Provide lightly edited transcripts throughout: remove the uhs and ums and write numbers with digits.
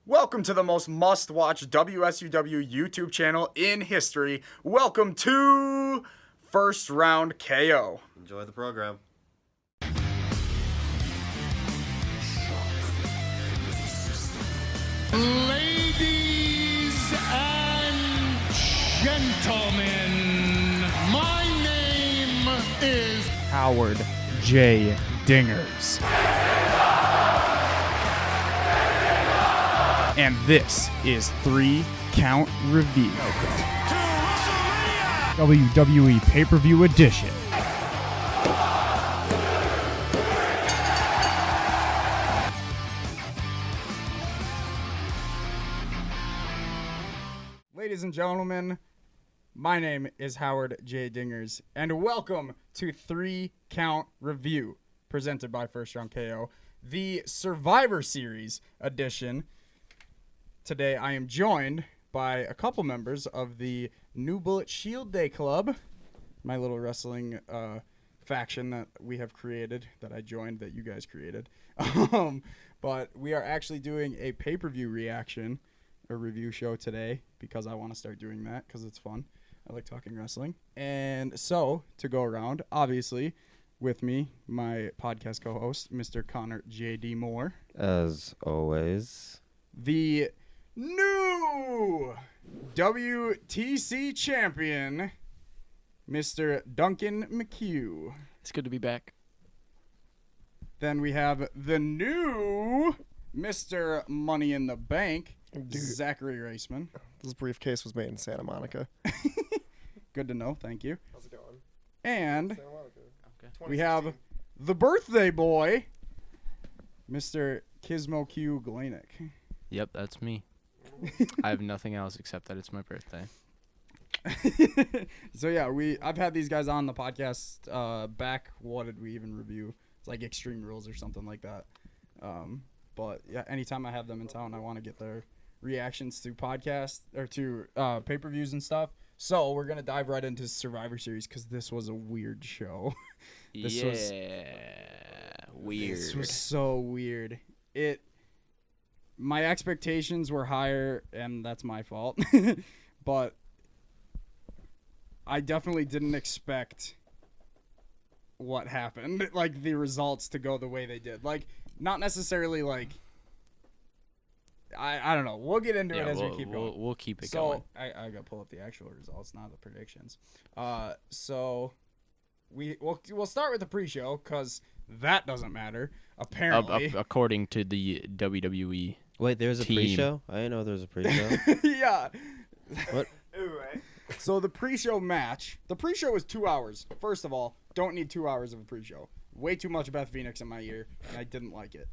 Welcome to the most must-watch WSUW YouTube channel in history. Welcome to First Round KO. Enjoy the program. Ladies and gentlemen, my name is Howard J. Dingers. And this is 3 Count Review. WWE Pay-Per-View Edition. Ladies and gentlemen, my name is Howard J. Dingers, and welcome to 3 Count Review, presented by First Round KO, the Survivor Series edition. Today I am joined by a couple members of the New Bullet Shield Day Club, my little wrestling faction that we have created, that I joined, that you guys created. But we are actually doing a pay-per-view reaction, a review show today, because I want to start doing that because it's fun. I like talking wrestling. And so, to go around, obviously, with me, my podcast co-host, Mr. Connor J.D. Moore. As always. The new WTC champion, Mr. Duncan McHugh. It's good to be back. Then we have the new Mr. Money in the Bank, Zachary Raceman. This briefcase was made in Santa Monica. Good to know. Thank you. How's it going? And Santa Monica. Okay. we have the birthday boy, Mr. Kismo Q. Galenic. Yep, that's me. I have nothing else except that it's my birthday. So yeah, I've had these guys on the podcast back. What did we even review? It's like Extreme Rules or something like that. But yeah, anytime I have them in town, I want to get their reactions to podcasts or to pay-per-views and stuff. So we're gonna dive right into Survivor Series because this was a weird show. Weird. This was so weird. My expectations were higher, and that's my fault. But I definitely didn't expect what happened, like the results to go the way they did. Like, not necessarily like I don't know. We'll get into it as we keep going. We'll keep it So going. I gotta pull up the actual results, not the predictions. So we'll start with the pre-show because that doesn't matter apparently. According to the WWE. Wait, there's a team. pre-show? I didn't know there was a pre-show. Yeah. What? Anyway, so the pre-show match. The pre-show was 2 hours. First of all, don't need 2 hours of a pre-show. Way too much Beth Phoenix in my ear, and I didn't like it.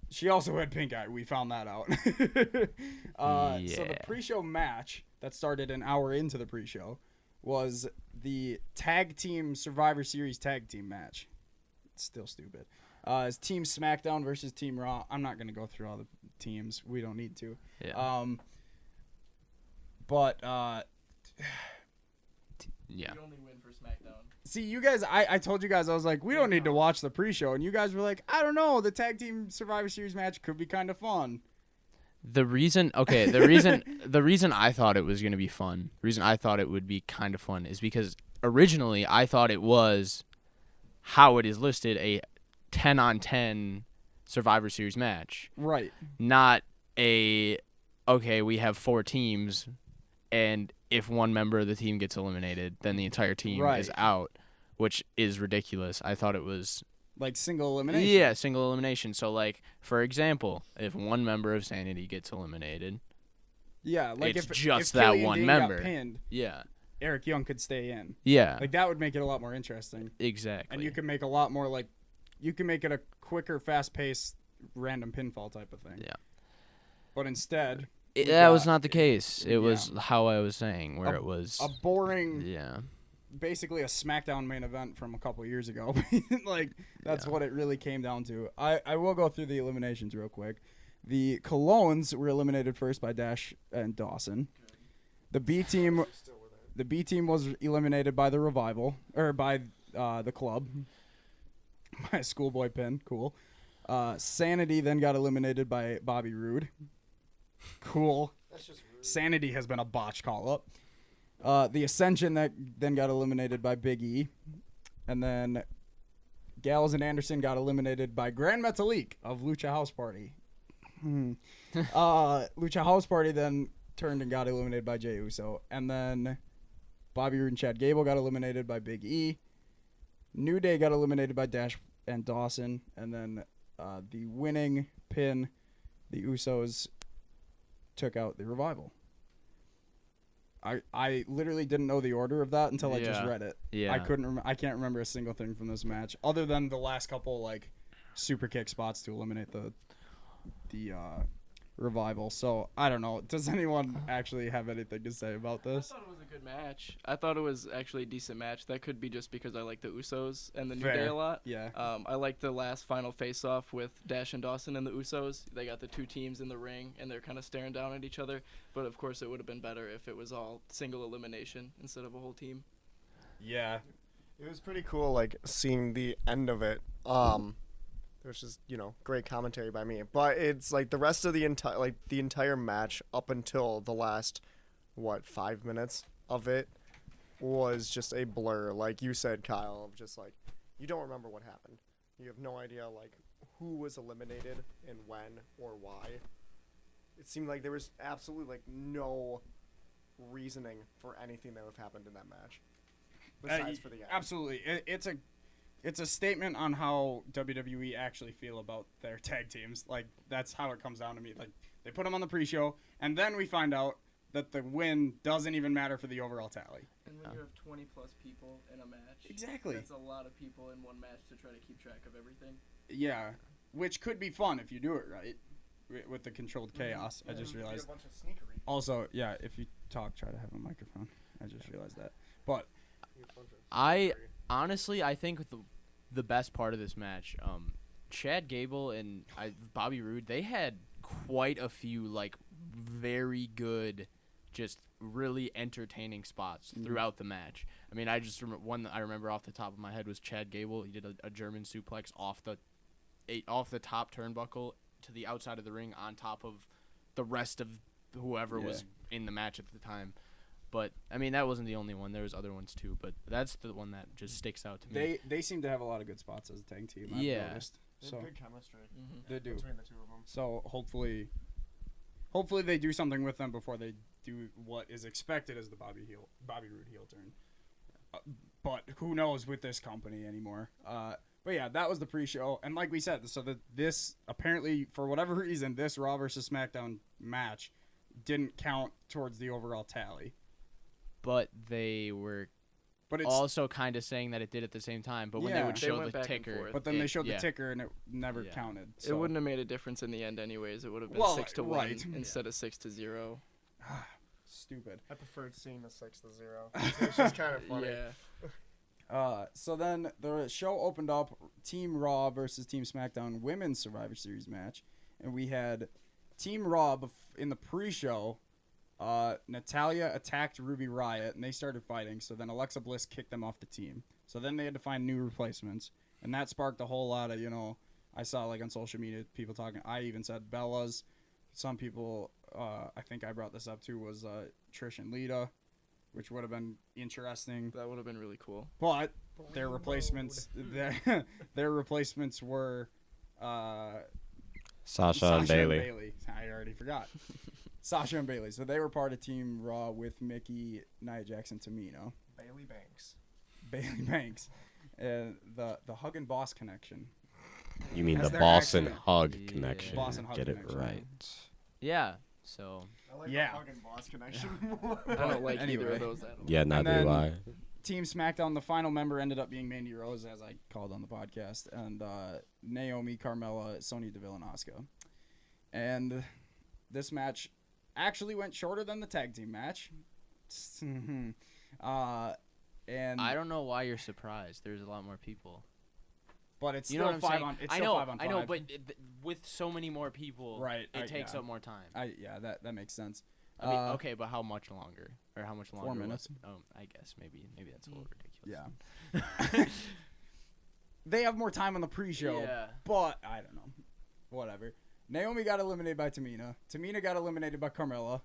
She also had pink eye. We found that out. So the pre-show match that started an hour into the pre-show was the tag team Survivor Series tag team match. It's still stupid. It's Team SmackDown versus Team Raw. I'm not going to go through all the teams. We don't need to. Yeah. But yeah. You only win for SmackDown. see, you guys, I told you guys, I was like, we don't need to watch the pre-show. And you guys were like, I don't know. The tag team Survivor Series match could be kind of fun. The reason I thought it was going to be fun, the reason I thought it would be kind of fun is because originally I thought it was how it is listed, a 10-on-10 Survivor Series match. Right. Not we have 4 teams, and if one member of the team gets eliminated, then the entire team is out, which is ridiculous. I thought it was like single elimination. Yeah, single elimination. So, like, for example, if one member of Sanity gets eliminated, yeah, like it's if just if that Killian one Dane member. got pinned, Yeah. Eric Young could stay in. Yeah. Like that would make it a lot more interesting. Exactly. And you could make a lot more you can make it a quicker, fast-paced, random pinfall type of thing. Yeah. But instead, that was not the case. It was how I was saying, where it was a boring, yeah, basically a SmackDown main event from a couple years ago. Like that's what it really came down to. I will go through the eliminations real quick. The Colognes were eliminated first by Dash and Dawson. The B team was eliminated by the Revival, or by the Club. My schoolboy pin, cool. Sanity then got eliminated by Bobby Roode. Cool. Sanity has been a botch call-up. The Ascension that then got eliminated by Big E. And then Gallows and Anderson got eliminated by Grand Metalik of Lucha House Party. Lucha House Party then turned and got eliminated by Jey Uso. And then Bobby Roode and Chad Gable got eliminated by Big E. New Day got eliminated by Dash and Dawson. And then the winning pin, the Usos took out the Revival. I literally didn't know the order of that until I just read it. Yeah. I can't remember a single thing from this match other than the last couple like super kick spots to eliminate the Revival. So I don't know. Does anyone actually have anything to say about this? I thought it was a good match. I thought it was actually a decent match. That could be just because I like the Usos and the New Day Fair. a lot. Yeah. I like the last final face-off with Dash and Dawson and the Usos. They got the two teams in the ring, and they're kind of staring down at each other. But, of course, it would have been better if it was all single elimination instead of a whole team. Yeah. It was pretty cool, like, seeing the end of it. There's just, great commentary by me. But it's, like, the rest of the entire match up until the last, 5 minutes of it was just a blur. Like you said, Kyle, of just, like, you don't remember what happened. You have no idea, like, who was eliminated and when or why. It seemed like there was absolutely, like, no reasoning for anything that would have happened in that match. Besides for the end. Absolutely. It's a statement on how WWE actually feel about their tag teams. Like, that's how it comes down to me. Like, they put them on the pre-show, and then we find out that the win doesn't even matter for the overall tally. And when you have 20-plus people in a match, Exactly. that's a lot of people in one match to try to keep track of everything. Yeah, which could be fun if you do it right with the controlled chaos. I just realized. A bunch of sneakery. Also, yeah, if you talk, try to have a microphone. I just realized that. But Honestly, I think the best part of this match, Chad Gable and Bobby Roode, they had quite a few like very good, just really entertaining spots throughout the match. I mean, I just one that I remember off the top of my head was Chad Gable. He did a German suplex off the top turnbuckle to the outside of the ring on top of the rest of whoever was in the match at the time. But, I mean, that wasn't the only one. There was other ones, too. But that's the one that just sticks out to me. they seem to have a lot of good spots as a tag team. I've noticed. They So have good chemistry they do. between the two of them. So hopefully they do something with them before they do what is expected as the Bobby Roode heel turn. But who knows with this company anymore? But yeah, that was the pre-show, and like we said, so this apparently for whatever reason this Raw versus SmackDown match didn't count towards the overall tally. But they were But it's also kind of saying that it did at the same time. But when they Yeah. would They show went the back and ticker, forth. but then they showed yeah. the ticker and it never Yeah. counted. It So. wouldn't have made a difference in the end anyways. It would have been Well, 6-1 right. instead of 6-0. Stupid. I preferred seeing the 6-0. It's just kind of funny. Yeah. So then the show opened up Team Raw versus Team SmackDown Women's Survivor Series match, and we had Team Raw in the pre-show. Natalya attacked Ruby Riott, and they started fighting. So then Alexa Bliss kicked them off the team. So then they had to find new replacements, and that sparked a whole lot of I saw like on social media people talking. I even said Bella's. Some people, I think I brought this up too, was Trish and Lita, which would have been interesting. That would have been really cool. But their replacements, their replacements were Sasha and Bailey. I already forgot. Sasha and Bailey. So they were part of Team Raw with Mickey, Nia Jax, and Tamina. Bailey Banks. Bailey Banks, and the Hug and Boss connection. You mean As the their boss and accent. hug Yeah. connection. Boss and hug Get connection. it right. Yeah. So I like Yeah. the Hug and Boss connection more. I don't like either Anyway. of those at all. Yeah, And neither then- do I. Team SmackDown, the final member ended up being Mandy Rose, as I called on the podcast, and Naomi, Carmella, Sonya Deville, and Asuka. And this match actually went shorter than the tag team match. And I don't know why you're surprised. There's a lot more people. but it's You know still what I'm saying? It's I still know, 5 on 5. I know, but with so many more people, Right, it takes yeah. up more time. That makes sense. I mean, okay, but how much longer? Or how much longer? 4 was minutes. it? Oh, I guess maybe that's a little ridiculous. Yeah. They have more time on the pre-show, Yeah. but I don't know. Whatever. Naomi got eliminated by Tamina. Tamina got eliminated by Carmella.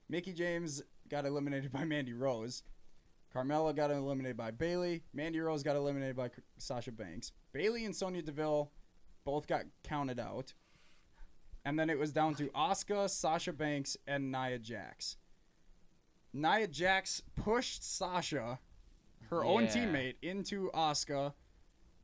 Mickey James got eliminated by Mandy Rose. Carmella got eliminated by Bayley. Mandy Rose got eliminated by Sasha Banks. Bayley and Sonya Deville both got counted out. And then it was down to Asuka, Sasha Banks, and Nia Jax. Nia Jax pushed Sasha, her own teammate, into Asuka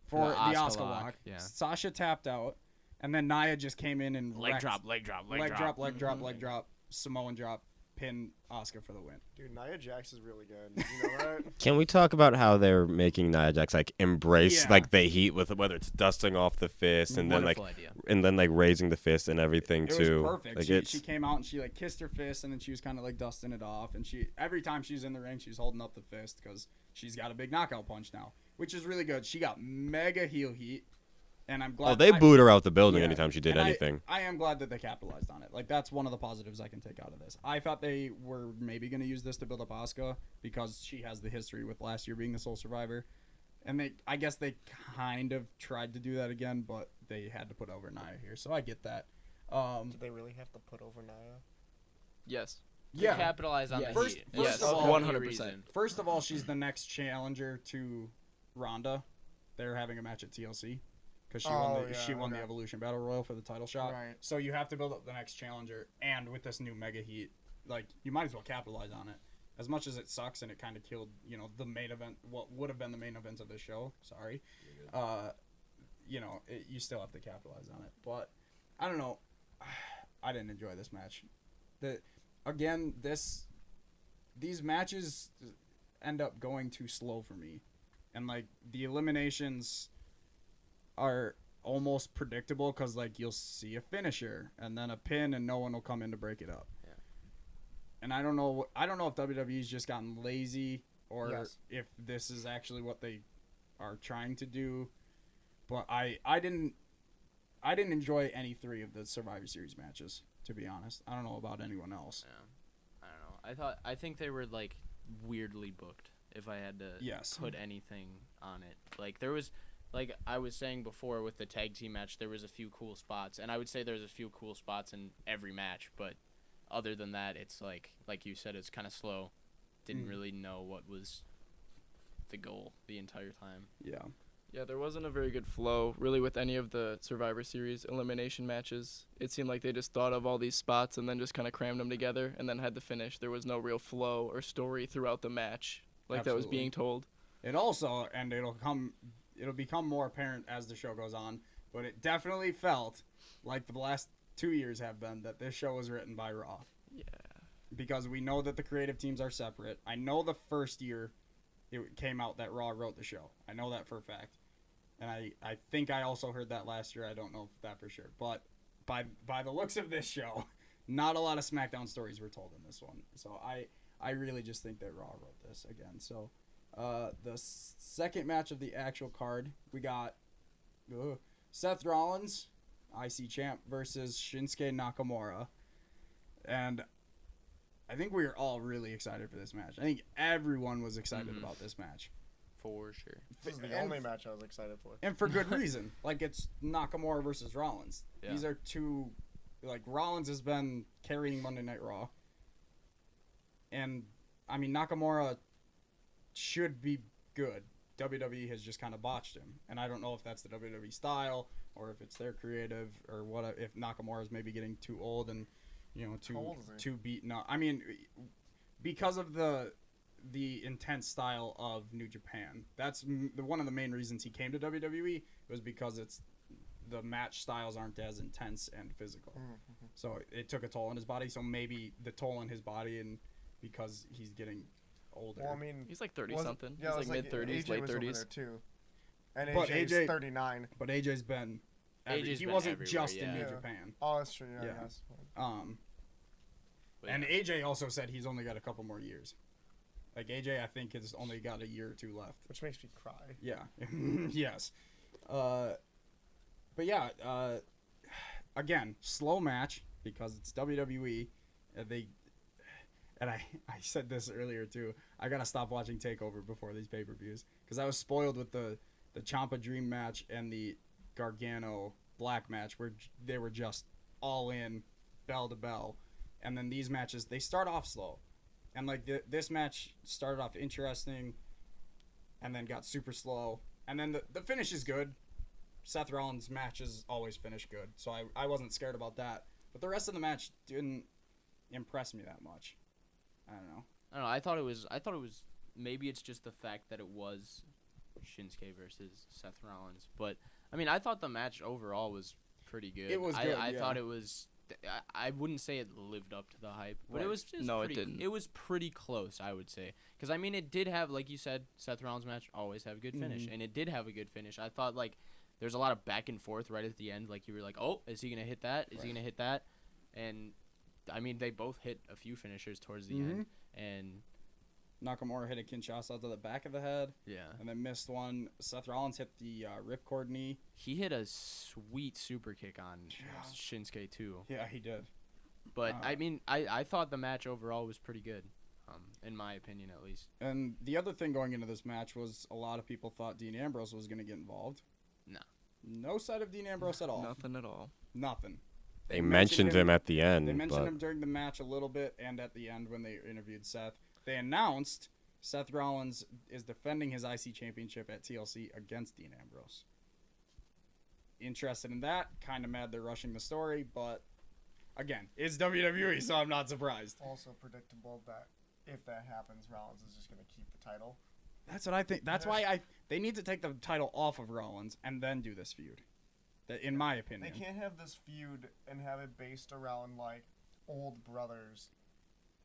for the Asuka lock. Yeah. Sasha tapped out. And then Nia just came in and Leg wrecked. drop. Leg drop, Samoan drop, pin Asuka for the win. Dude, Nia Jax is really good. You know that? Can we talk about how they're making Nia Jax like embrace Yeah. like the heat with whether it's dusting off the fist and then Wonderful idea. like raising the fist and everything It too. was perfect. Like She came out and she like kissed her fist and then she was kind of like dusting it off. And she every time she's in the ring, she's holding up the fist because she's got a big knockout punch now, which is really good. She got mega heel heat. And I'm glad. Oh, they booed her out the building Yeah, anytime she did and anything. I am glad that they capitalized on it. Like, that's one of the positives I can take out of this. I thought they were maybe going to use this to build up Asuka because she has the history with last year being the sole survivor. And I guess they kind of tried to do that again, but they had to put over Nia here. So I get that. Did they really have to put over Nia? Yes. Yeah. Capitalize on Yes. the First- heat. first Yes. of all, 100%. First of all, she's the next challenger to Ronda. They're having a match at TLC. Because she won the Evolution Battle Royal for the title shot. Right. So you have to build up the next challenger. And with this new mega heat, like, you might as well capitalize on it. As much as it sucks and it kind of killed, the main event, what would have been the main event of this show. Sorry. You still have to capitalize on it. But, I don't know. I didn't enjoy this match. These matches end up going too slow for me. And, like, the eliminations are almost predictable because like you'll see a finisher and then a pin and no one will come in to break it up. Yeah. And I don't know if WWE's just gotten lazy or Yes. if this is actually what they are trying to do. But I didn't enjoy any three of the Survivor Series matches, to be honest. I don't know about anyone else. Yeah. I don't know. I think they were like weirdly booked. If I had to put anything on it, like there was. Like I was saying before with the tag team match, there was a few cool spots. And I would say there's a few cool spots in every match. But other than that, it's like you said, it's kind of slow. Didn't really know what was the goal the entire time. Yeah. Yeah, there wasn't a very good flow, really, with any of the Survivor Series elimination matches. It seemed like they just thought of all these spots and then just kind of crammed them together and then had the finish. There was no real flow or story throughout the match like that was Absolutely. being told. It also, and it'll become more apparent as the show goes on, but it definitely felt like the last 2 years have been that this show was written by Raw. Yeah. Because we know that the creative teams are separate. I know the first year it came out that Raw wrote the show. I know that for a fact. And I think I also heard that last year. I don't know that for sure. But by the looks of this show, not a lot of SmackDown stories were told in this one. So I really just think that Raw wrote this again. So the second match of the actual card, we got Seth Rollins, IC champ, versus Shinsuke Nakamura. And I think we were all really excited for this match. I think everyone was excited about this match. For sure. This is the only match I was excited for. And for good reason. Like, it's Nakamura versus Rollins. Yeah. These are two... Like, Rollins has been carrying Monday Night Raw. And, I mean, Nakamura should be good. WWE has just kind of botched him. And I don't know if that's the WWE style or if it's their creative or what. If Nakamura is maybe getting too old and, too beaten up. I mean, because of the intense style of New Japan. That's one of the main reasons he came to WWE was because the match styles aren't as intense and physical. Mm-hmm. So it took a toll on his body. So maybe the toll on his body and because he's getting older. Well, I mean, He's like 30-something. Yeah, He's like mid-30s, AJ late was over 30s. there too. And But AJ's AJ 39. But AJ's been... AJ's he been wasn't everywhere, just in yeah. New Yeah. Japan. Oh, that's true. Yeah. Yeah. Yes. And AJ also said he's only got a couple more years. Like, AJ, I think, has only got a year or two left. Which makes me cry. Yeah. Yes. But yeah, again, slow match because it's WWE. And I said this earlier too. I gotta stop watching Takeover before these pay-per-views because I was spoiled with the Ciampa Dream match and the Gargano Black match where they were just all in, bell to bell. And then these matches, they start off slow. And like this match started off interesting and then got super slow. And then the finish is good. Seth Rollins' matches always finish good. So I wasn't scared about that. But the rest of the match didn't impress me that much. I don't know. I thought it was maybe it's just the fact that it was Shinsuke versus Seth Rollins. But I mean, I thought the match overall was pretty good. It was good. I thought it was. I wouldn't say it lived up to the hype, but Right. it was just No, it pretty, didn't. It was pretty close, I would say. Because I mean, it did have, like you said, Seth Rollins' match always have a good finish, and it did have a good finish. I thought like there's a lot of back and forth right at the end. Like you were like, oh, is he gonna hit that? Is he gonna hit that? And I mean, they both hit a few finishers towards the end, and Nakamura hit a Kinshasa to the back of the head yeah, and then missed one. Seth Rollins hit the ripcord knee. he hit a sweet super kick on Shinsuke too. Yeah, he did. But I mean, I thought the match overall was pretty good, in my opinion at least. And the other thing going into this match was a lot of people thought Dean Ambrose was going to get involved. No. No sight of Dean Ambrose at all. Nothing at all. Nothing. They mentioned him at the end. They mentioned but him during the match a little bit and at the end when they interviewed Seth. They announced Seth Rollins is defending his IC championship at TLC against Dean Ambrose. Interested in that. Kind of mad they're rushing the story, but again, it's WWE, so I'm not surprised. Also predictable that if that happens, Rollins is just going to keep the title. That's what I think. That's why they need to take the title off of Rollins and then do this feud. That, in my opinion. They can't have this feud and have it based around like old brothers,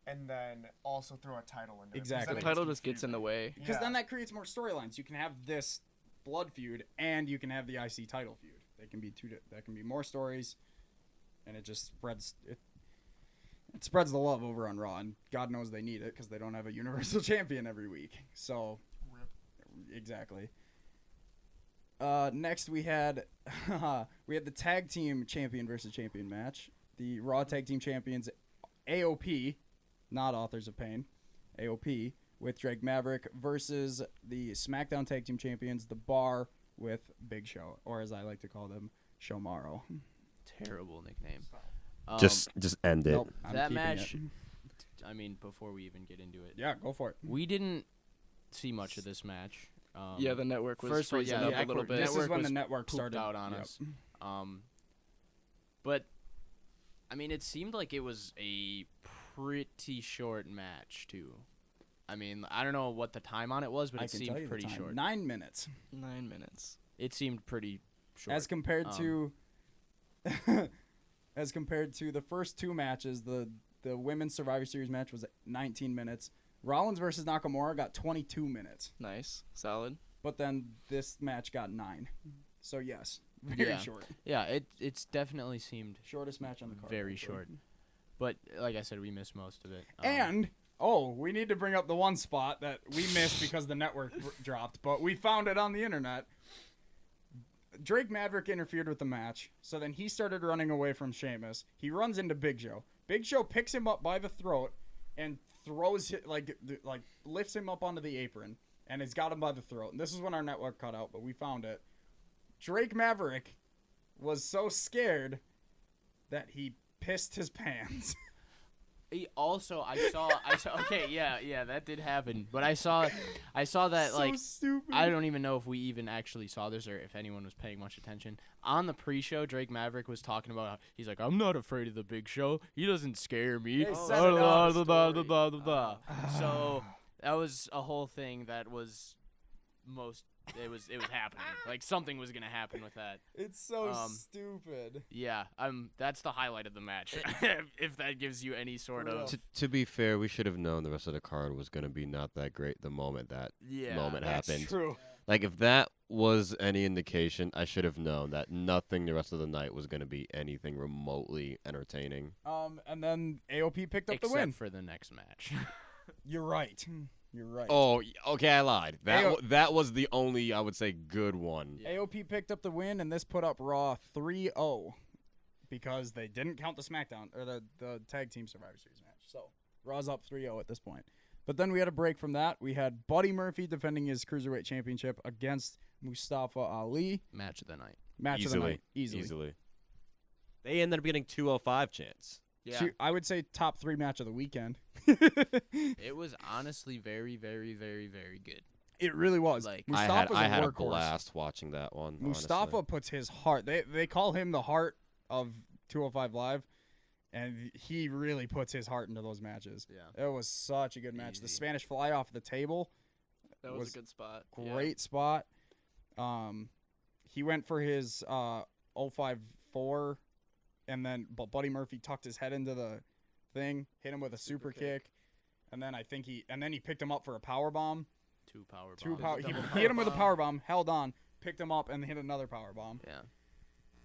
and then also throw a title into Exactly. it. 'Cause The then it title just gets in the way. Because then that creates more storylines. You can have this blood feud and you can have the IC title feud. They can be that can be more stories, and it just spreads it. It spreads the love over on Raw, and God knows they need it because they don't have a Universal Champion every week. So, exactly. Next we had the tag team champion versus champion match. The Raw tag team champions AOP, not Authors of Pain, AOP with Drake Maverick versus the SmackDown tag team champions, The Bar with Big Show, or as I like to call them, Showmaro. Terrible nickname. just end it. Nope, I'm that keeping match. it. I mean, before we even get into it, Yeah, go for it. we didn't see much of this match. Yeah, the network was first of all, freezing yeah, up the a little network- bit. This is network when was the network pooped started out on yep. us. But I mean, it seemed like it was a pretty short match too. I mean, I don't know what the time on it was, but I it can tell seemed you the pretty time. short. 9 minutes. 9 minutes. It seemed pretty short. As compared to as compared to the first two matches, the women's Survivor Series match was 19 minutes. Rollins versus Nakamura got 22 minutes. Nice. Solid. But then this match got 9. So yes, very Yeah. short. Yeah, it's definitely seemed Shortest match on the card. very short. But like I said, we missed most of it. And we need to bring up the one spot that we missed because the network dropped, but we found it on the internet. Drake Maverick interfered with the match, so then he started running away from Sheamus. He runs into Big Show. Big Show picks him up by the throat and throws it like lifts him up onto the apron, and has got him by the throat. And this is when our network cut out, but we found it. Drake Maverick was so scared that he pissed his pants. He also, I saw. Okay, yeah, that did happen. But I saw that So like stupid. I don't even know if we even actually saw this or if anyone was paying much attention. On the pre-show, Drake Maverick was talking about how he's like, I'm not afraid of the Big Show. He doesn't scare me. They set it up. So that was a whole thing that was it was happening. Like something was gonna happen with that. It's so stupid. Yeah, that's the highlight of the match. If that gives you any sort of To be fair, we should have known the rest of the card was going to be not that great the moment that moment That's happened. true. Like, if that was any indication, I should have known that nothing the rest of the night was going to be anything remotely entertaining. And then AOP picked up the win. except for the next match. You're right. You're right. Oh, okay, I lied. AO That was the only, I would say, good one. AOP picked up the win, and this put up Raw 3-0 because they didn't count the SmackDown or the Tag Team Survivor Series match. So Raw's up 3-0 at this point. But then we had a break from that. We had Buddy Murphy defending his Cruiserweight Championship against Mustafa Ali. Match of the night. Match of the night. Easily. They ended up getting 205 chance. Yeah. I would say top 3 match of the weekend. It was honestly very, very, very, very good. It really was. Like, Mustafa's I had a workhorse. blast watching that one. Mustafa honestly. puts his heart. They call him the heart of 205 Live, and he really puts his heart into those matches. Yeah. It was such a good match. The Easy. Spanish fly off the table, That was a good spot. great spot. He went for his 054, and then Buddy Murphy tucked his head into the thing, hit him with a super kick, and then he picked him up for a power bomb. Two power bombs. He hit him with a power bomb, held on, picked him up, and hit another power bomb. Yeah.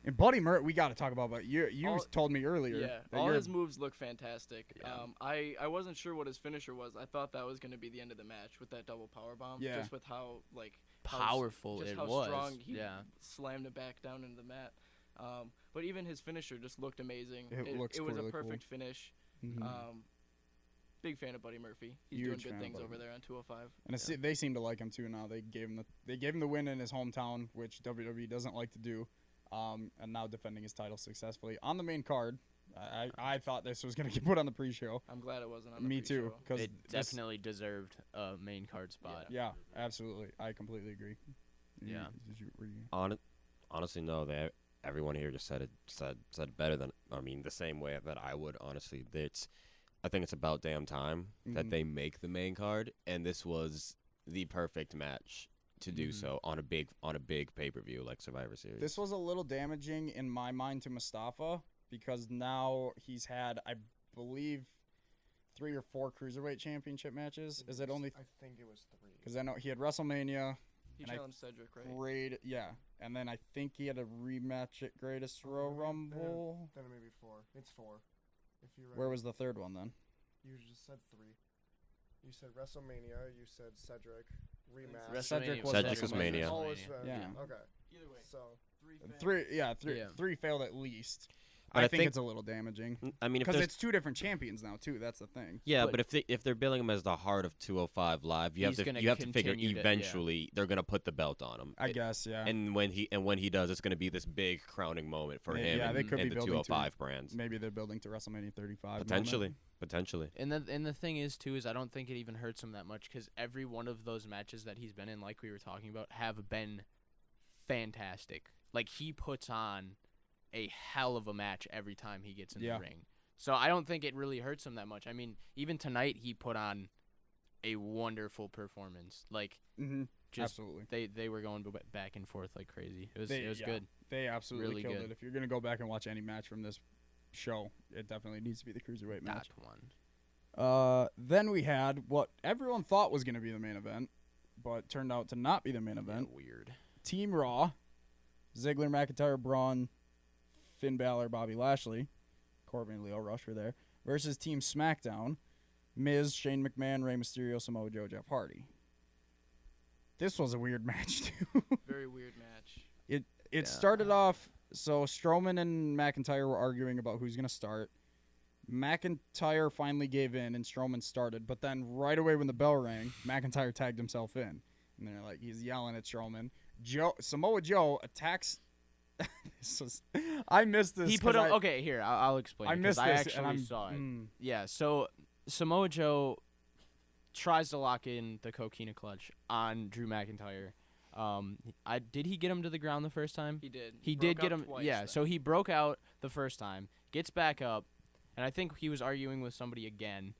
And Buddy Murphy, we got to talk about. But you told me earlier. Yeah, that all you're- his moves look fantastic. Yeah. I wasn't sure what his finisher was. I thought that was going to be the end of the match with that double power bomb. Yeah. Just with how Powerful just it how was. strong he Yeah. slammed it back down into the mat. But even his finisher just looked amazing. It looks was really a cool. perfect finish. Mhm. Big fan of Buddy Murphy. He's Huge doing fan good of things Buddy over there on 205. And they seem to like him too now. They gave him the win in his hometown, which WWE doesn't like to do. And now defending his title successfully on the main card. I thought this was going to get put on the pre-show. I'm glad it wasn't on the Me too, pre-show. because It definitely deserved a main card spot. Yeah, absolutely. I completely agree. Yeah. Honestly, no. Everyone here just said it better than. I mean, the same way that I would. Honestly, I think it's about damn time that they make the main card, and this was the perfect match to do so on a big pay-per-view like Survivor Series. This was a little damaging in my mind to Mustafa because now he's had, I believe, 3 or 4 cruiserweight championship matches. Is it only? I think it was 3. Because I know he had WrestleMania. He and I challenged Cedric, right? Yeah, and then I think he had a rematch at Greatest Royal Rumble. Then it may be 4. It's 4. If you're right. Where was the third one then? You just said 3. You said WrestleMania. You said Cedric. Rematch. Cedric was Cedric was Mania. Oh, it's, Yeah. Okay. Either way, So. 3, Yeah. 3 failed at least. But I think it's a little damaging I mean, if because there's it's 2 different champions now too. That's the thing. yeah, But- but if they're billing him as the heart of 205 Live, you have He's gonna to figure continue to- eventually they're gonna put the belt on him. I guess, yeah. And when he does, it's gonna be this big crowning moment for him. Yeah, they and, could and be the building to 205 brands. Maybe they're building to WrestleMania 35. Potentially. And the thing is too is I don't think it even hurts him that much because every one of those matches that he's been in, like we were talking about, have been fantastic. Like he puts on a hell of a match every time he gets in Yeah. the ring. So I don't think it really hurts him that much. I mean, even tonight he put on a wonderful performance. Like Mm-hmm. just Absolutely. they were going back and forth like crazy. It was Yeah, good. They absolutely Really killed good. it. If you're gonna go back and watch any match from this show, it definitely needs to be the cruiserweight match. That one. Then we had what everyone thought was gonna be the main event, but turned out to not be the main event. Weird. Team Raw, Ziggler, McIntyre, Braun, Finn Balor, Bobby Lashley, Corbin and Leo Rush were there, versus Team SmackDown, Miz, Shane McMahon, Rey Mysterio, Samoa Joe, Jeff Hardy. This was a weird match too. Very weird match. It started off, so Strowman and McIntyre were arguing about who's going to start. McIntyre finally gave in and Strowman started, but then right away when the bell rang, McIntyre tagged himself in. And they're like, he's yelling at Strowman. Samoa Joe attacks. I missed this. He put 'cause him. Okay, here I'll explain. I it 'cause missed I this, and actually I'm- saw it. mm. Yeah, so Samoa Joe tries to lock in the coquina clutch on Drew McIntyre. Did he get him to the ground the first time? He did. He Broke did get out him. twice Yeah, then. so he broke out the first time, gets back up, and I think he was arguing with somebody again,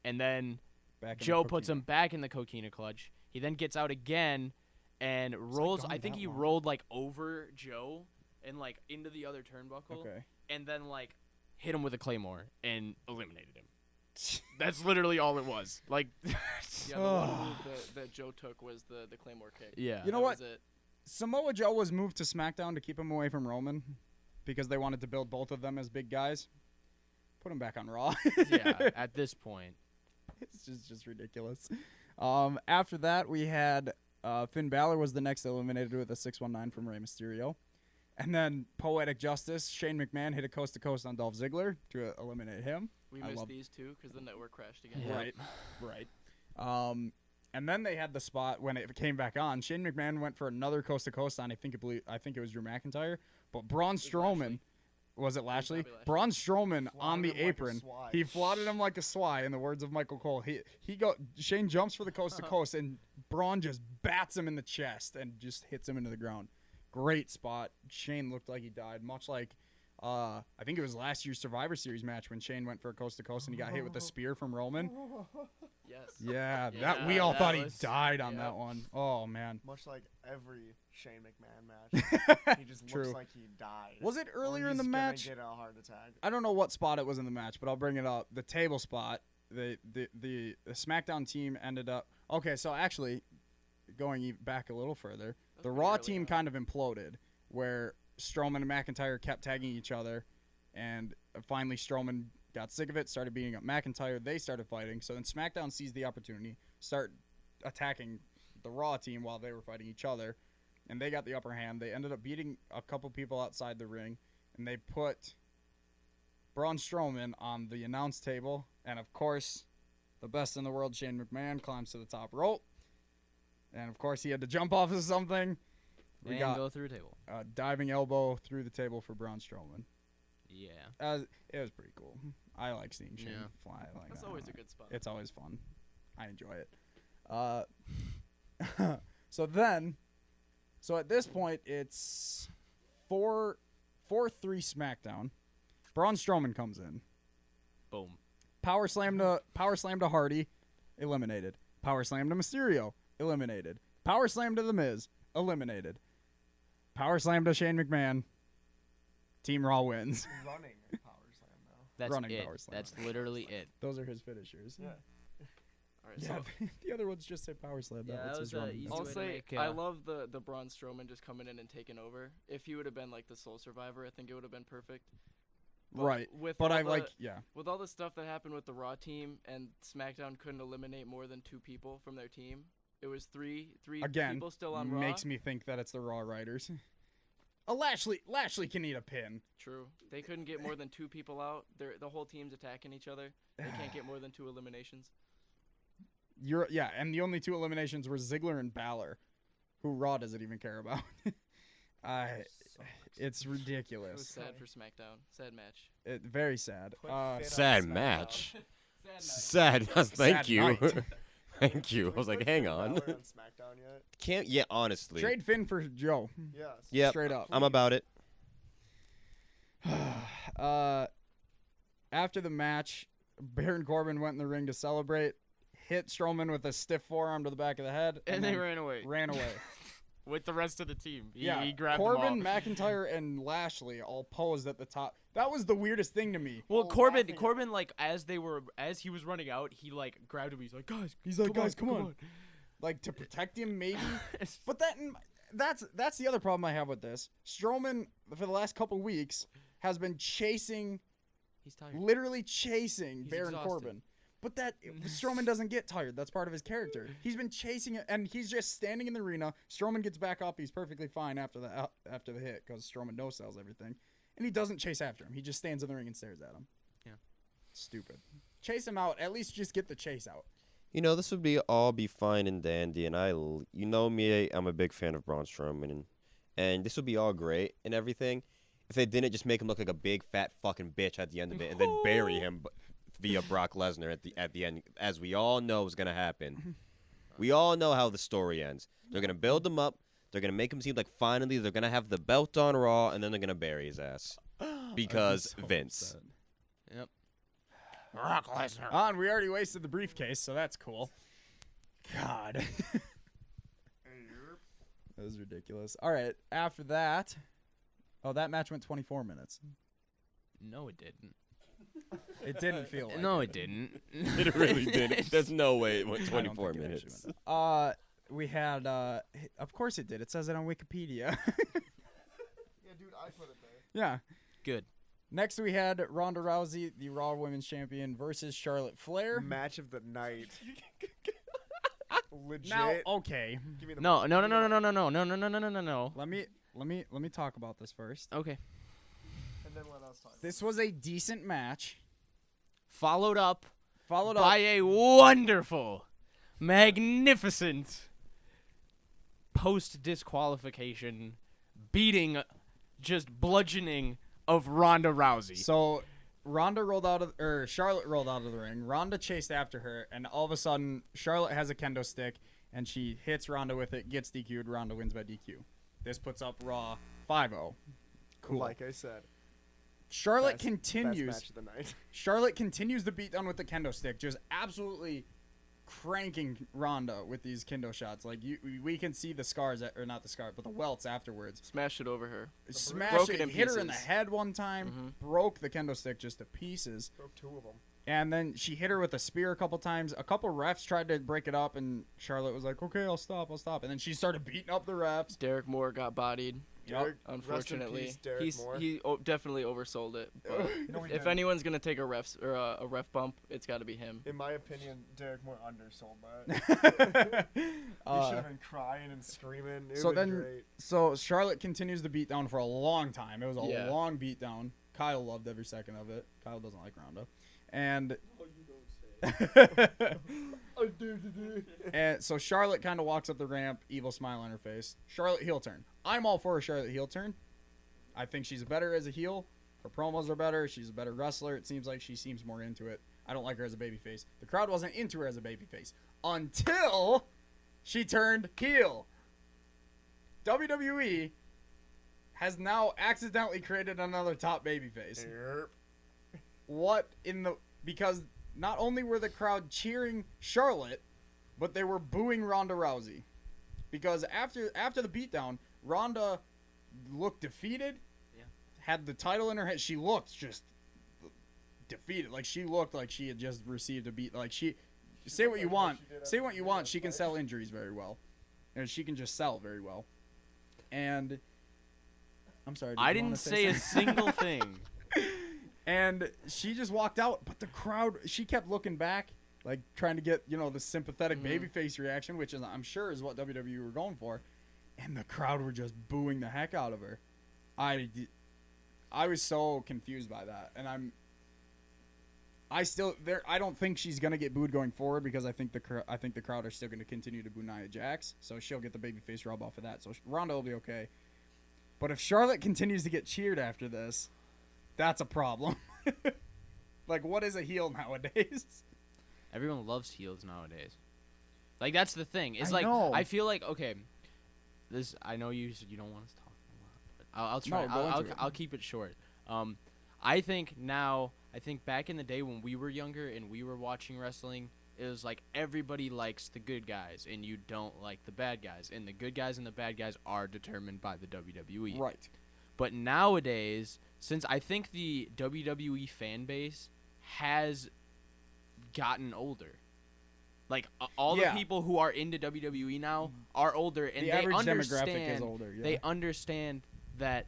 and then Back in the Joe puts coquina. him back in the coquina clutch. He then gets out again and rolls. gone I think that he long. rolled like over Joe and like into the other turnbuckle Okay. and then like hit him with a claymore and eliminated him. That's literally all it was. Like, Yeah, the one move that Joe took was the Claymore kick. yeah. You know That what? was it. Samoa Joe was moved to SmackDown to keep him away from Roman because they wanted to build both of them as big guys. Put him back on Raw. Yeah, at this point. It's just ridiculous. After that, we had Finn Balor was the next eliminated with a 619 from Rey Mysterio. And then Poetic Justice, Shane McMahon hit a coast-to-coast on Dolph Ziggler to eliminate him. We I missed love- these two because the network crashed again. Yeah. Right. And then they had the spot when it came back on. Shane McMahon went for another coast-to-coast on, I think it was Drew McIntyre. But Braun Strowman Was it Lashley? Bobby Lashley. Braun Strowman on the Flaunted him like a apron. swine. He flaunted him like a swine, in the words of Michael Cole. Shane jumps for the coast to coast, and Braun just bats him in the chest and just hits him into the ground. Great spot. Shane looked like he died, much like I think it was last year's Survivor Series match when Shane went for a coast to coast and he got hit with a spear from Roman. Yes. Yeah, Yeah, that we all that thought he was- died on yep. that one. Oh man. Much like every Shane McMahon match, he just True. looks like he died. Was it Or earlier in the he's gonna match? Get a heart attack. I don't know what spot it was in the match, but I'll bring it up. The table spot. The SmackDown team ended up. Okay, so actually, going back a little further, the pretty Raw early team on. kind of imploded, where Strowman and McIntyre kept tagging each other, and finally Strowman got sick of it, started beating up McIntyre. They started fighting. So then SmackDown seized the opportunity, start attacking the Raw team while they were fighting each other, and they got the upper hand. They ended up beating a couple people outside the ring, and they put Braun Strowman on the announce table, and of course, the best in the world, Shane McMahon, climbs to the top rope, and of course, he had to jump off of something. We and got go through a table. a diving elbow through the table for Braun Strowman. Yeah. It was pretty cool. I like seeing Shane Yeah. fly. That's always a good spot. It's always fun. I enjoy it. So at this point, it's 4-3 SmackDown. Braun Strowman comes in. Boom. Power slam to Hardy, eliminated. Power slam to Mysterio, eliminated. Power slam to The Miz, eliminated. Power slam to Shane McMahon. Team Raw wins. Running power slam though. That's Running it. power slam. That's literally it. Those are his finishers. Yeah. All right, Yeah, so the other ones just say power slam. Yeah, That's that his was running. easy That's I'll way it. to say make, I love the Braun Strowman just coming in and taking over. If he would have been like the sole survivor, I think it would have been perfect. But Right. With But all I the- like, yeah. with all the stuff that happened with the Raw team and SmackDown couldn't eliminate more than 2 people from their team. It was three Again, people still on Raw. makes me think that it's the Raw writers. Lashley can eat a pin. True. They couldn't get more than 2 people out. The whole team's attacking each other. They can't get more than 2 eliminations. And the only 2 eliminations were Ziggler and Balor, who Raw doesn't even care about. It's It was ridiculous. sad for SmackDown. Sad match. Very sad. Put fit on Sad SmackDown. match. Sad Sad. Thank Sad you. night. Thank you. I Can we was like, put hang Finn on. Balor SmackDown yet? Can't. Yeah, honestly. Trade Finn for Joe. Yes. Yep. Straight up. I'm about it. After the match, Baron Corbin went in the ring to celebrate, hit Strowman with a stiff forearm to the back of the head, And they then ran away. ran away. With the rest of the team. He Yeah, grabbed Corbin, them all. McIntyre, and Lashley all posed at the top. That was the weirdest thing to me. Well, all Corbin, laughing at like as he was running out, he like grabbed him. He's like, guys, Come on. Like to protect him, maybe. But that's the other problem I have with this. Strowman, for the last couple weeks, has been chasing, He's tired. literally chasing He's Baron exhausted. Corbin. But Strowman doesn't get tired. That's part of his character. He's been chasing it, and he's just standing in the arena. Strowman gets back up. He's perfectly fine after the hit because Strowman no-sells everything. And he doesn't chase after him. He just stands in the ring and stares at him. Yeah. Stupid. Chase him out. At least just get the chase out. You know, this would be fine and dandy, and you know me, I'm a big fan of Braun Strowman, and this would be all great and everything if they didn't just make him look like a big fat fucking bitch at the end of it and then bury him via Brock Lesnar at the end, as we all know is gonna happen. We all know how the story ends. They're gonna build him up. They're gonna make him seem like finally they're gonna have the belt on Raw, and then they're gonna bury his ass because I'm so Vince. upset. Yep. Brock Lesnar. And we already wasted the briefcase, so that's cool. God. That was ridiculous. All right, after that, that match went 24 minutes. No, it didn't. It didn't feel like No, it didn't. It really didn't. There's no way it went I don't 24 think it actually minutes. went that. We had, of course it did. It says it on Wikipedia. Yeah, dude, I put it there. Yeah. Good. Next, we had Ronda Rousey, the Raw Women's Champion, versus Charlotte Flair. Match of the night. Legit. Now, okay, Give me the No. give me the- No. let me talk about this first. Okay. And then let us talk. This was a decent match, Followed up followed by up. a wonderful, magnificent post disqualification beating, just bludgeoning of Ronda Rousey. So Charlotte rolled out of the ring. Ronda chased after her, and all of a sudden, Charlotte has a kendo stick, and she hits Ronda with it, gets DQ'd. Ronda wins by DQ. This puts up Raw 5-0. Cool. Like I said, Charlotte best continues. match of the night. Charlotte continues the beatdown with the kendo stick, just absolutely cranking Ronda with these kendo shots. Like we can see the scars, or not the scar, but the welts afterwards. Smashed it over her. Smash Broke it, it in hit her in the pieces. head one time, broke the kendo stick just to pieces. Broke 2 of them. And then she hit her with a spear a couple times. A couple refs tried to break it up, and Charlotte was like, okay, I'll stop. And then she started beating up the refs. Derek Moore got bodied. Yep. Unfortunately, Rest in peace, Derek Moore. he definitely oversold it. But He if did. anyone's gonna take a ref bump, it's got to be him. In my opinion, Derek Moore undersold that. He should have been crying and screaming. It So was then, great. so Charlotte continues the beatdown for a long time. It was a Yeah. long beatdown. Kyle loved every second of it. Kyle doesn't like Ronda. And and so Charlotte kind of walks up the ramp, evil smile on her face. Charlotte heel turn. I'm all for a Charlotte heel turn. I think she's better as a heel. Her promos are better. She's a better wrestler. It seems like she seems more into it. I don't like her as a babyface. The crowd wasn't into her as a babyface until she turned heel. WWE has now accidentally created another top babyface. What in the... Because not only were the crowd cheering Charlotte, but they were booing Ronda Rousey. Because after the beatdown, Ronda looked defeated, had the title in her head. She looked just defeated. Like, she looked like she had just received a beat. Like, say what you want. Say what you want. She can sell injuries very well. And she can just sell very well. And... I'm sorry. I didn't say a single thing. And she just walked out, but the crowd, she kept looking back, like trying to get, the sympathetic babyface reaction, which is, I'm sure is what WWE were going for. And the crowd were just booing the heck out of her. I was so confused by that. And I don't think she's going to get booed going forward because I think the crowd are still going to continue to boo Nia Jax. So she'll get the babyface rub off of that. So Ronda will be okay. But if Charlotte continues to get cheered after this, that's a problem. Like, what is a heel nowadays? Everyone loves heels nowadays. Like, that's the thing. It's I like know. I feel like, okay, this, I know you don't want us to talk a lot, but I'll try. No, go into it. I'll keep it short. I think back in the day when we were younger and we were watching wrestling, it was like everybody likes the good guys and you don't like the bad guys, and the good guys and the bad guys are determined by the WWE. Right. But nowadays, since I think the WWE fan base has gotten older, like all Yeah. the people who are into WWE now are older, and The they average understand. demographic is older. Yeah. They understand that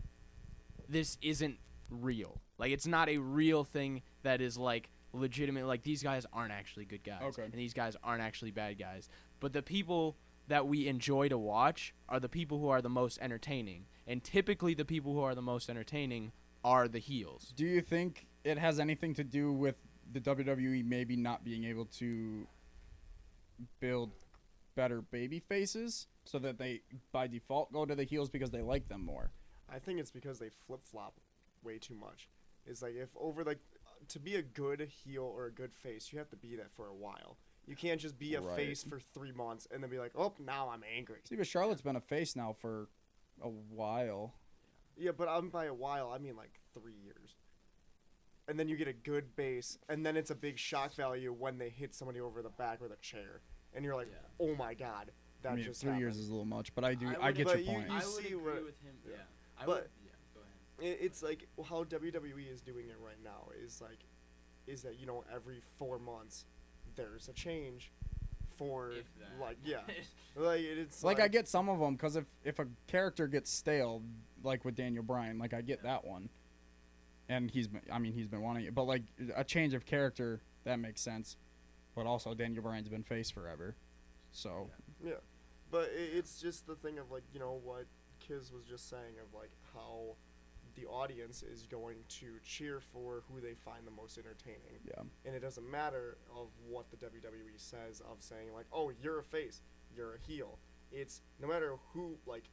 this isn't real. Like, it's not a real thing that is like legitimate. Like, these guys aren't actually good guys, Okay. and these guys aren't actually bad guys. But the people that we enjoy to watch are the people who are the most entertaining, and typically the people who are the most entertaining are the heels. Do you think it has anything to do with the WWE maybe not being able to build better baby faces so that they by default go to the heels because they like them more? I think it's because they flip-flop way too much. It's like, if over, like, to be a good heel or a good face, you have to be that for a while. You can't just be a Right. face for 3 months and then be like, oh, now I'm angry. See, but Charlotte's been a face now for a while. Yeah, but by a while, I mean like 3 years. And then you get a good base, and then it's a big shock value when they hit somebody over the back with a chair. And you're like, oh my god, that I mean, just 3 years happened. is a little much, but I get But your you- point. you see what- with him. yeah. I But- go ahead. It's like how WWE is doing it right now is that every 4 months there's a change for If that. like like it's Like, I get some of them because if a character gets stale, like with Daniel Bryan, like I get that one, and he's been wanting it, but like a change of character, that makes sense. But also Daniel Bryan's been face forever, so yeah, but it's just the thing of like what Kiz was just saying of like how the audience is going to cheer for who they find the most entertaining. yeah. And it doesn't matter of what the WWE says of saying like, oh, you're a face, you're a heel. It's no matter who, like,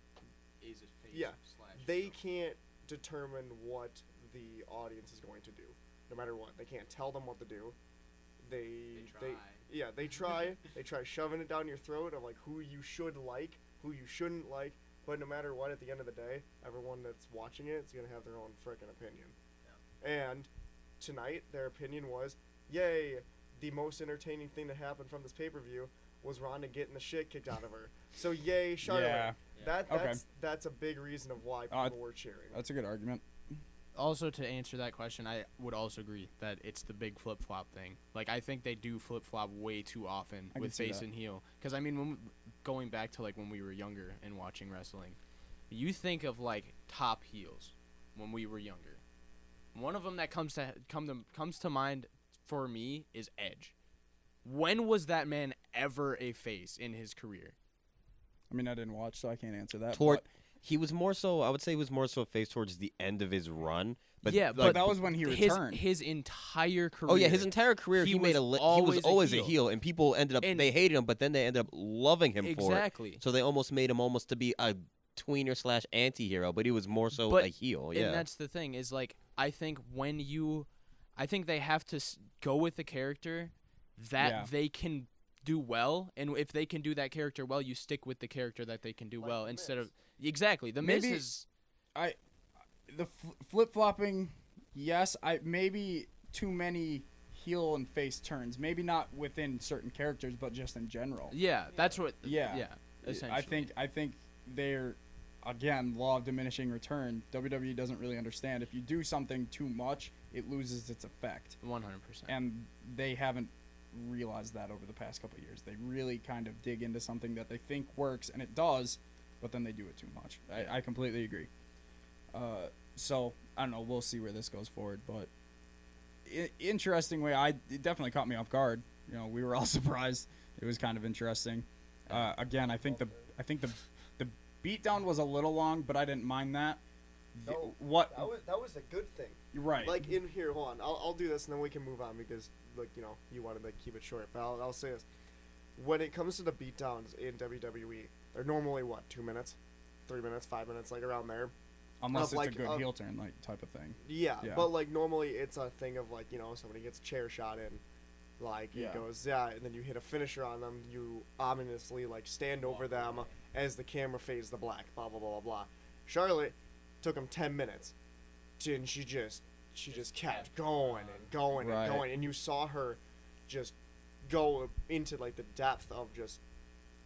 Is it face yeah, slash they heel? can't determine what the audience is going to do, no matter what. They can't tell them what to do. They try. They try shoving it down your throat of like who you should like, who you shouldn't like. But no matter what, at the end of the day, everyone that's watching it is gonna have their own frickin' opinion. Yeah. And tonight, their opinion was, "Yay! The most entertaining thing to happen from this pay-per-view was Ronda getting the shit kicked out of her. So yay, Charlotte." Yeah. That's a big reason of why people were cheering. That's a good argument. Also, to answer that question, I would also agree that it's the big flip-flop thing. Like, I think they do flip-flop way too often with face and heel. Because, I mean, going back to, like, when we were younger and watching wrestling, you think of, like, top heels when we were younger. One of them that comes to mind for me is Edge. When was that man ever a face in his career? I mean, I didn't watch, so I can't answer that. He was more so. I would say he was more so a face towards the end of his run. But yeah, but that was when he returned. His entire career. Oh yeah, his entire career he was always a heel, and people ended up they hated him, but then they ended up loving him for it. Exactly. So they almost made him almost to be a tweener / anti-hero, but he was more so a heel. Yeah, and that's the thing is like I think they have to go with the character that they can do well, and if they can do that character well, you stick with the character that they can do well instead of the Miz is the flip-flopping. Yes, maybe too many heel and face turns. Maybe not within certain characters, but just in general. Yeah, that's what. Yeah, essentially. I think they're again law of diminishing return. WWE doesn't really understand if you do something too much, it loses its effect. 100%. And they haven't realized that over the past couple of years. They really kind of dig into something that they think works, and it does, but then they do it too much. I completely agree. So I don't know. We'll see where this goes forward, but interesting way. It definitely caught me off guard. You know, we were all surprised. It was kind of interesting. Again, I think the beatdown was a little long, but I didn't mind that. That was a good thing. Right. Like in here, hold on. I'll do this and then we can move on because like you wanted to keep it short. But I'll say this: when it comes to the beatdowns in WWE, they're normally what 2 minutes, 3 minutes, 5 minutes, like around there. Unless it's a good heel turn like type of thing. Yeah, but like normally it's a thing of like somebody gets a chair shot in, like it goes and then you hit a finisher on them. You ominously like stand over them as the camera fades to black. Blah blah blah blah blah. Charlotte took them 10 minutes, and she just kept going and going and going, and you saw her just go into like the depth of just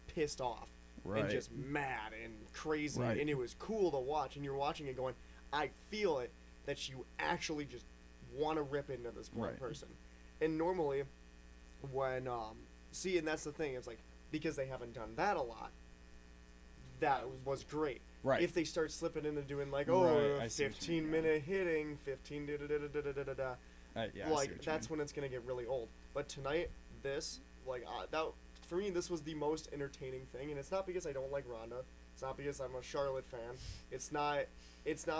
pissed off. And just mad and crazy, and it was cool to watch. And you're watching it going, I feel it that you actually just want to rip into this one person. And normally, when and that's the thing. It's like because they haven't done that a lot. That was great. Right. If they start slipping into doing like 15-minute hitting, 15 da da da da da da da, like that's when it's gonna get really old. But tonight, this that. For me, this was the most entertaining thing, and it's not because I don't like Ronda. It's not because I'm a Charlotte fan. It's not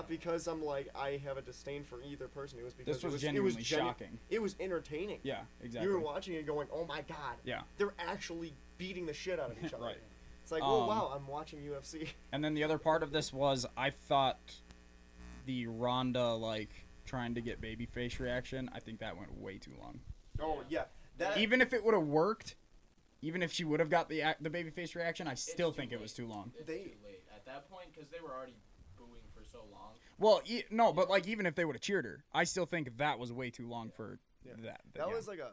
because I'm like I have a disdain for either person. It was because this was genuinely shocking. It was entertaining. Yeah, exactly. You were watching it going, "Oh my god!" Yeah, they're actually beating the shit out of each other. Right. It's like, oh wow, I'm watching UFC. And then the other part of this was I thought the Ronda trying to get babyface reaction. I think that went way too long. Oh yeah, even if it would have worked. Even if she would have got the babyface reaction, I still think it was too long. It's too late at that point because they were already booing for so long. Well, no, but even if they would have cheered her, I still think that was way too long for that. That was like a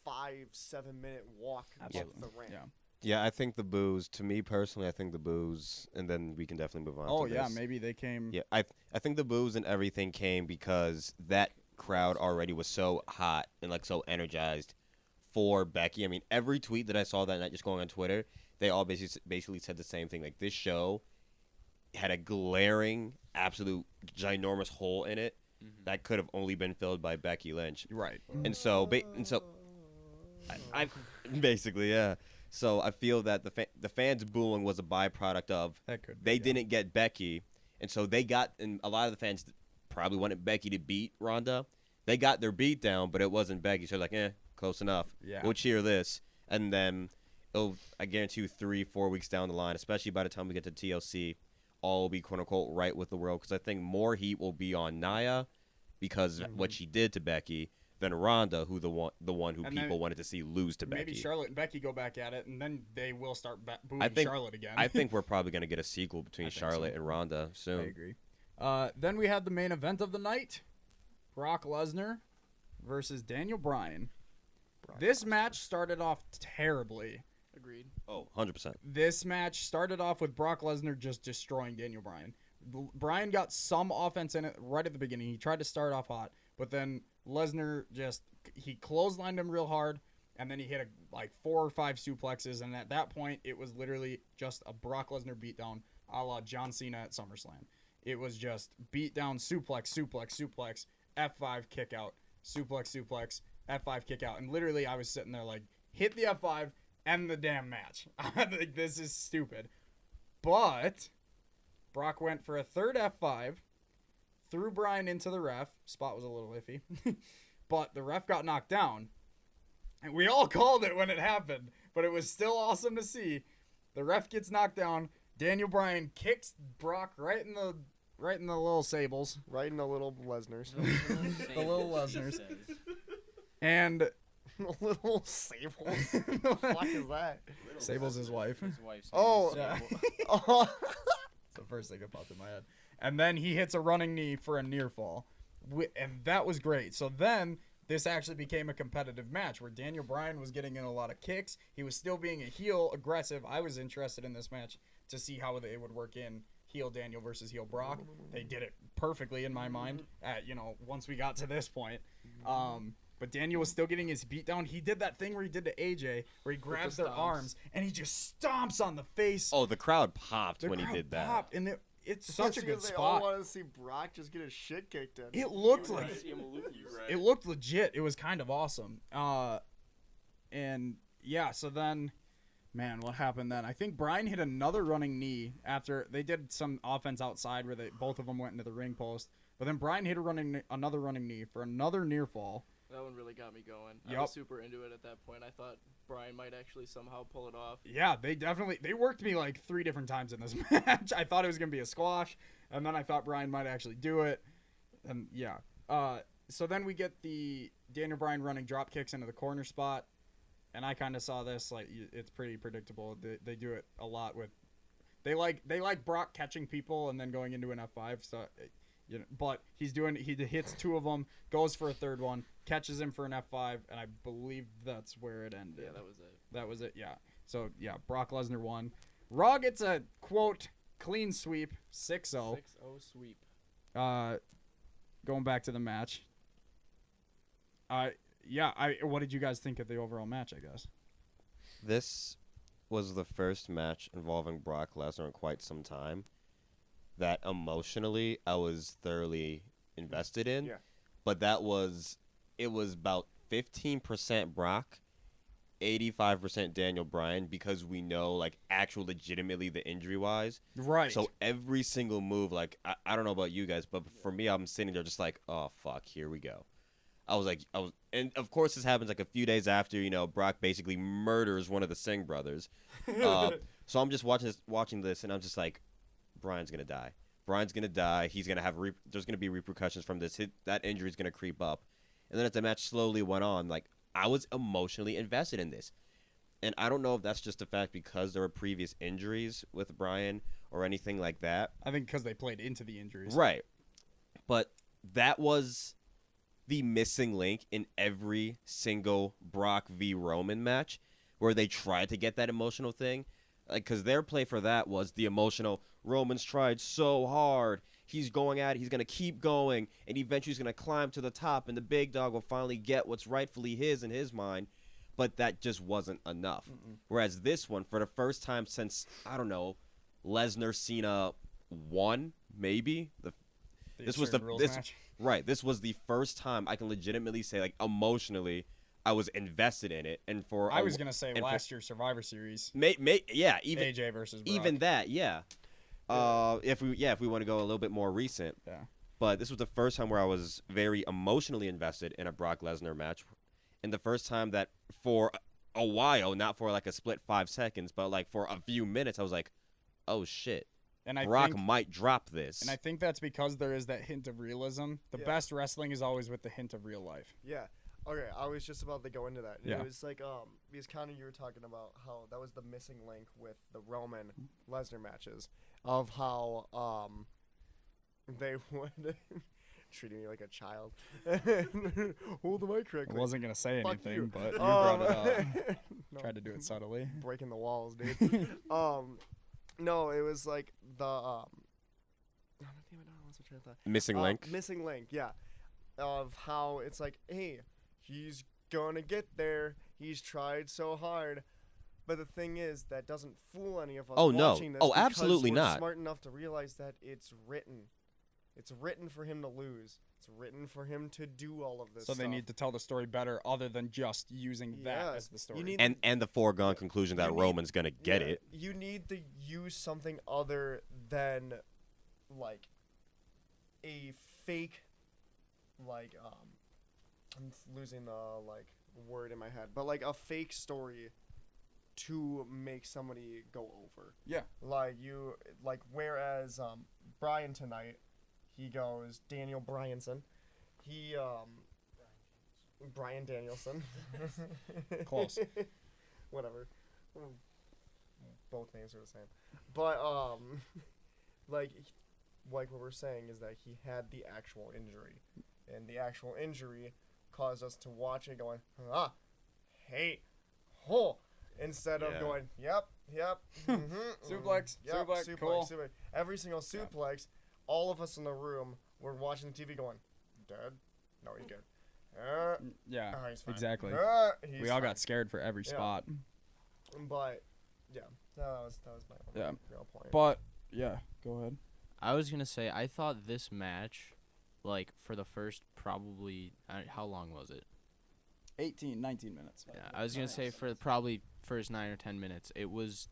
5-7 minute walk up the ramp. Yeah, I think the boos. To me personally, I think the boos, and then we can definitely move on. Oh to yeah, this. maybe they came. Yeah, I think the boos and everything came because that crowd already was so hot and so energized for Becky. I mean, every tweet that I saw that night just going on Twitter, they all basically said the same thing. Like, this show had a glaring, absolute, ginormous hole in it that could have only been filled by Becky Lynch. Right. And so I basically, yeah. So I feel that the fans booing was a byproduct of they didn't get Becky, and so they got, and a lot of the fans probably wanted Becky to beat Ronda. They got their beat down, but it wasn't Becky. So they're like, close enough. Yeah. We'll cheer this. And then, I guarantee you 3-4 weeks down the line, especially by the time we get to TLC, all will be quote-unquote right with the world. Because I think more heat will be on Nia because what she did to Becky, than Ronda, who the one who And people then wanted to see lose to maybe Becky. Charlotte and Becky go back at it, and then they will start booing I think Charlotte again. I think we're probably gonna get a sequel between I think Charlotte so. and Ronda soon. I agree. Then we had the main event of the night: Brock Lesnar versus Daniel Bryan. This match started off terribly. Agreed. Oh, 100%. This match started off with Brock Lesnar just destroying Daniel Bryan. Bryan got some offense in it right at the beginning. He tried to start off hot, but then Lesnar he clotheslined him real hard, and then he hit like 4 or 5 suplexes, and at that point, it was literally just a Brock Lesnar beatdown, a la John Cena at SummerSlam. It was just beatdown, suplex, suplex, suplex, F5 kick out, suplex, suplex, F5 kick out, and literally I was sitting there like, hit the F5, end the damn match. Like, this is stupid. But Brock went for a third F5, threw Bryan into the ref. Spot was a little iffy. But the ref got knocked down. And we all called it when it happened. But it was still awesome to see. The ref gets knocked down. Daniel Bryan kicks Brock right in the little sables. Right in the little Lesners. The little Lesnars. And Little Sables. What the fuck is that? Sable's his wife. His wife's Oh. Yeah. Oh. It's the first thing that popped in my head. And then he hits a running knee for a near fall. And that was great. So then this actually became a competitive match where Daniel Bryan was getting in a lot of kicks. He was still being a heel, aggressive. I was interested in this match to see how they would work in heel Daniel versus heel Brock. They did it perfectly in my mind once we got to this point. But Daniel was still getting his beat down. He did that thing where he did to AJ, where he grabs their arms and he just stomps on the face. Oh, the crowd popped The when he crowd did that. popped, and it's such a good They all spot. want to see Brock just get his shit kicked in. It looked like it looked legit. It was kind of awesome. And yeah, so then, man, what happened then? I think Bryan hit another running knee after they did some offense outside where both of them went into the ring post. But then Bryan hit another running knee for another near fall. That one really got me going. I Yup. was super into it at that point. I thought Bryan might actually somehow pull it off. Yeah, they worked me like 3 different times in this match. I thought it was gonna be a squash, and then I thought Bryan might actually do it, and yeah. So then we get the Daniel Bryan running drop kicks into the corner spot, and I kind of saw this like it's pretty predictable. They do it a lot with they like Brock catching people and then going into an F5. So. But he hits 2 of them, goes for a third one, catches him for an F5, and I believe that's where it ended. Yeah, that was it. That was it, yeah. So, yeah, Brock Lesnar won. Raw gets a, quote, clean sweep, 6-0. 6-0 sweep. Going back to the match. What did you guys think of the overall match, I guess? This was the first match involving Brock Lesnar in quite some time that emotionally I was thoroughly invested in. Yeah. But it was about 15% Brock, 85% Daniel Bryan, because we know like actual legitimately the injury wise. Right. So every single move, like I don't know about you guys, but for me, I'm sitting there just like, oh fuck, here we go. And of course this happens like a few days after, Brock basically murders one of the Singh brothers. So I'm just watching this, and I'm just like, Bryan's gonna die. Bryan's gonna die. He's gonna have there's gonna be repercussions from this. That injury's gonna creep up, and then as the match slowly went on, like I was emotionally invested in this, and I don't know if that's just a fact because there were previous injuries with Bryan or anything like that. I think because they played into the injuries. Right, but that was the missing link in every single Brock v Roman match where they tried to get that emotional thing. Like, because their play for that was the emotional, Roman's tried so hard. He's going at it. He's going to keep going. And eventually he's going to climb to the top. And the big dog will finally get what's rightfully his in his mind. But that just wasn't enough. Whereas this one, for the first time since, I don't know, Lesnar Cena 1, maybe? This was match. Right. This was the first time I can legitimately say, like, emotionally, I was invested in it, and I was gonna say last year's Survivor Series. Even AJ versus Brock. even that, yeah. If we want to go a little bit more recent, Yeah. But this was the first time where I was very emotionally invested in a Brock Lesnar match, and the first time that for a while, not for like a split 5 seconds, but like for a few minutes, I was like, oh shit, And I Brock think, might drop this. and I think that's because there is that hint of realism. The Yeah. best wrestling is always with the hint of real life. Yeah. Okay, I was just about to go into that. Yeah. It was like because Connor, you were talking about how that was the missing link with the Roman Lesnar matches of how they would treating me like a child. Hold the mic I correctly. wasn't gonna say Fuck anything, you. but you brought it up. No, Tried to do it subtly. breaking the walls, dude. No, it was like the oh, damn it, no, I was trying to thought. Missing link. Missing link, yeah. Of how it's like, hey, he's gonna get there. He's tried so hard. But the thing is, that doesn't fool any of us Oh, no. watching this. Oh, because absolutely we're not. smart enough to realize that it's written. It's written for him to lose. It's written for him to do all of this So they stuff. need to tell the story better, other than just using that Yeah, as the story. you need- And the foregone conclusion that You need- Roman's gonna get Yeah, it. You need to use something other than, like, a fake, like, I'm losing the, like, word in my head, but, like, a fake story to make somebody go over. Yeah. Like, whereas, Brian tonight, he goes, Daniel Bryanson, he, Brian Danielson. Close. Whatever. Both names are the same. But, like what we're saying is that he had the actual injury. And the actual injury caused us to watch it going, hey, ho, instead of Yeah. going, yep, Suplex, yep, suplex, cool. suplex. Every single suplex, all of us in the room were watching the TV going, dead? No, he's good. Yeah, He's fine. exactly. He's We all fine. got scared for every Yeah. spot. But, yeah, that was my Yeah. real point. But, yeah, go ahead. I was gonna say I thought this match, like for the first probably how long was it? 18, 19 minutes. Yeah, I was gonna say for probably first 9 or 10 minutes, it was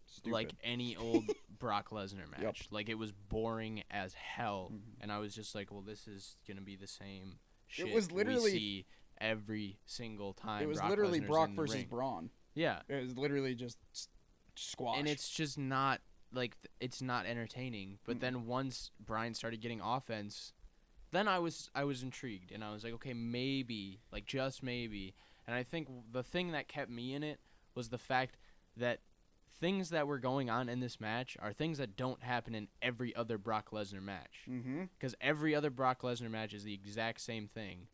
Stupid. like any old Brock Lesnar match. Yep. Like it was boring as hell, Mhm. and I was just like, well, this is gonna be the same shit was literally- we see every single time. It was Brock literally Lesnar's Brock in the versus ring. Braun. Yeah, It was literally just squash. and it's just not like it's not entertaining. But then once Brian started getting offense, then I was intrigued, and I was like, okay, maybe, like just maybe. And I think the thing that kept me in it was the fact that things that were going on in this match are things that don't happen in every other Brock Lesnar match. Mm-hmm. Because every other Brock Lesnar match is the exact same thing,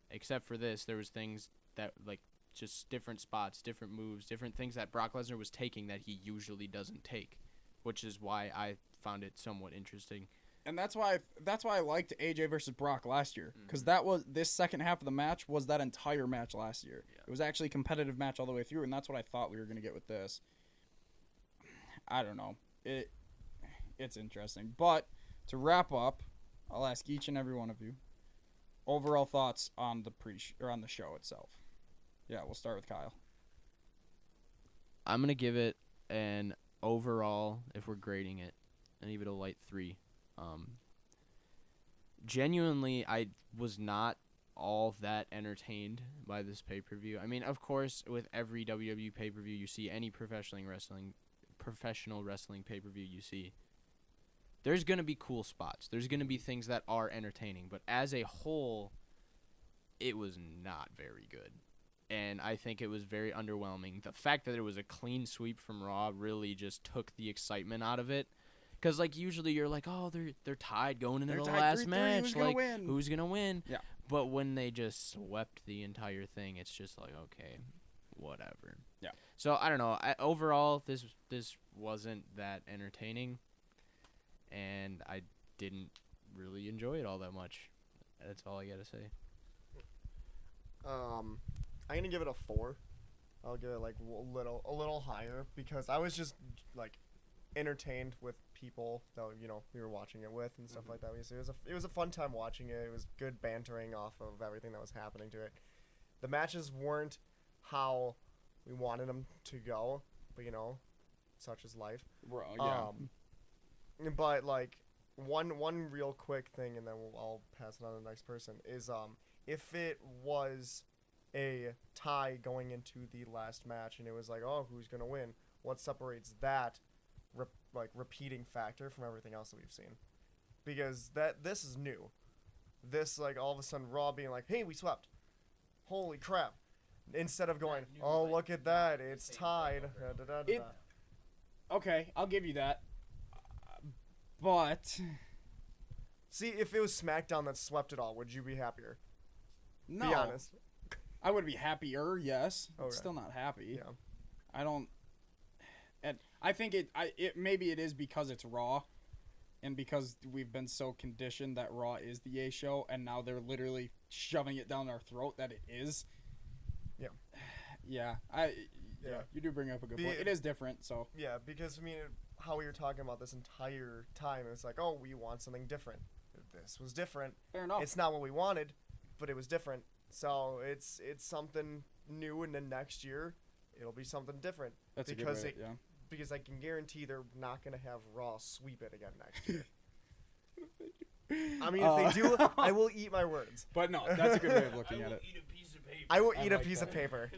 except for this. There was things that like just different spots, different moves, different things that Brock Lesnar was taking that he usually doesn't take, which is why I found it somewhat interesting. And that's why I liked AJ versus Brock last year, Mm-hmm. because that was this second half of the match was that entire match last year. Yeah. It was actually a competitive match all the way through, and that's what I thought we were gonna get with this. I don't know. It's interesting, but to wrap up, I'll ask each and every one of you overall thoughts on the on the show itself. Yeah, we'll start with Kyle. I'm gonna give it an overall, if we're grading it, and give it a light 3. Genuinely, I was not all that entertained by this pay-per-view. I mean, of course, with every WWE pay-per-view you see, any professional wrestling pay-per-view you see, there's gonna be cool spots. There's gonna be things that are entertaining, but as a whole, it was not very good. And I think it was very underwhelming. The fact that it was a clean sweep from Raw really just took the excitement out of it. Because, like, usually you're like, oh, they're tied going into They're the tied last 3-3, match. who's gonna Like, win? who's going to win? Yeah. But when they just swept the entire thing, it's just like, okay, whatever. Yeah. So, I don't know. Overall, this wasn't that entertaining. And I didn't really enjoy it all that much. That's all I got to say. I'm gonna give it a 4. I'll give it like a little higher because I was just like entertained with people that we were watching it with and stuff like that. It was a fun time watching it. It was good bantering off of everything that was happening to it. The matches weren't how we wanted them to go, but such is life. Bro, yeah. But like one real quick thing, and then I'll pass it on to the next person is if it was a tie going into the last match and it was like, oh, who's gonna win? What separates that repeating factor from everything else that we've seen, because this is new. This like all of a sudden Raw being like, hey, we swept, holy crap, instead of going, oh look at that, it's tied. Okay, I'll give you that. But see, if it was SmackDown that swept it all, would you be happier? no, Be honest. I would be happier. Yes, Okay. still not happy. Yeah. I don't. And I think maybe it is because it's Raw, and because we've been so conditioned that Raw is the A show, and now they're literally shoving it down our throat that it is. Yeah. Yeah. Yeah. You do bring up a good point. It is different, so. Yeah, because I mean, how we were talking about this entire time, it's like, oh, we want something different. This was different. Fair enough. It's not what we wanted, but it was different. So it's something new, and then next year it'll be something different. That's because a good way, yeah. Because I can guarantee they're not gonna have Raw sweep it again next year. I mean, if they do, I will eat my words. But no, that's a good way of looking at it. I will I eat a like piece that. of paper.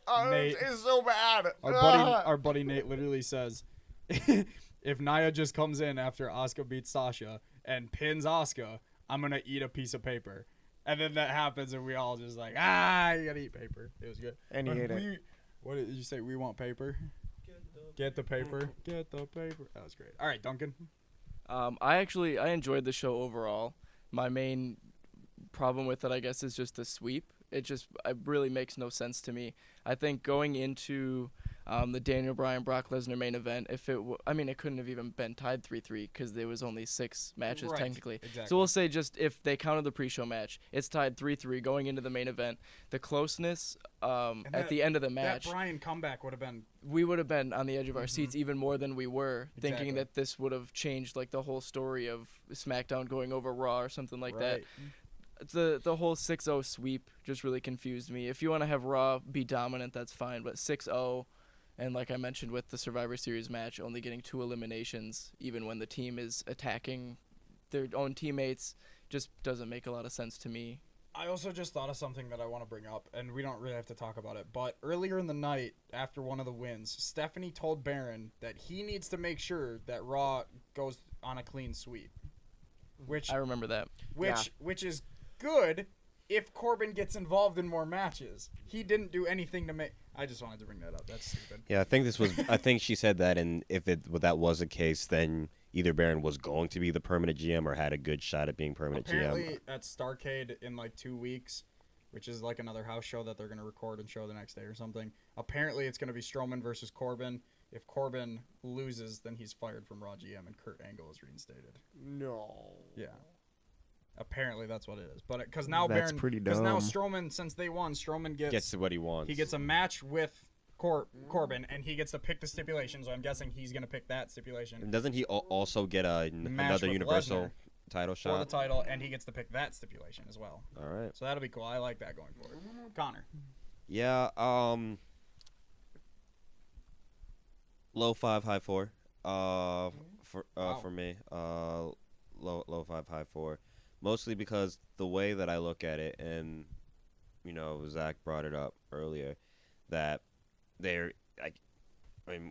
Oh, Nate- it's so bad. Our buddy Nate literally says, if Nia just comes in after Asuka beats Sasha and pins Asuka, I'm gonna eat a piece of paper. And then that happens, and we all just like, you gotta eat paper. It was good. And he ate it. What did you say? We want paper. Get the paper. Get the paper. That was great. All right, Duncan. I enjoyed the show overall. My main problem with it, I guess, is just the sweep. It really makes no sense to me. I think going into the Daniel Bryan Brock Lesnar main event, it couldn't have even been tied 3-3 because there was only 6 matches Right, technically. exactly. So we'll say just if they counted the pre-show match, it's tied 3-3 going into the main event. The closeness at the end of the match, That Bryan comeback would have been. we would have been on the edge of our seats even more than we were, Exactly. thinking that this would have changed like the whole story of SmackDown going over Raw or something like that. The whole 6-0 sweep just really confused me. If you want to have Raw be dominant, that's fine, but 6-0, and like I mentioned with the Survivor Series match, only getting 2 eliminations, even when the team is attacking their own teammates, just doesn't make a lot of sense to me. I also just thought of something that I want to bring up, and we don't really have to talk about it. But earlier in the night, after one of the wins, Stephanie told Baron that he needs to make sure that Raw goes on a clean sweep, which I remember that. which is good if Corbin gets involved in more matches. He didn't do anything to make. I just wanted to bring that up. That's stupid. Yeah, I think she said that, and if that was the case, then either Baron was going to be the permanent GM or had a good shot at being permanent Apparently, GM. at Starrcade in like 2 weeks, which is like another house show that they're going to record and show the next day or something. Apparently, it's going to be Strowman versus Corbin. If Corbin loses, then he's fired from Raw GM and Kurt Angle is reinstated. No. Yeah. Apparently, that's what it is. But because now That's Baron, pretty because now dumb. Strowman, since they won, Strowman Gets to what he wants. he gets a match with Corbin, and he gets to pick the stipulation. So I'm guessing he's going to pick that stipulation And doesn't he also get another with Universal Lesnar title for the shot? title, and he gets to pick that stipulation as well. All right. So that'll be cool. I like that going forward. Connor. Yeah. Low 5, high 4. Wow. For me. Low 5, high 4. Mostly because the way that I look at it, and Zach brought it up earlier, that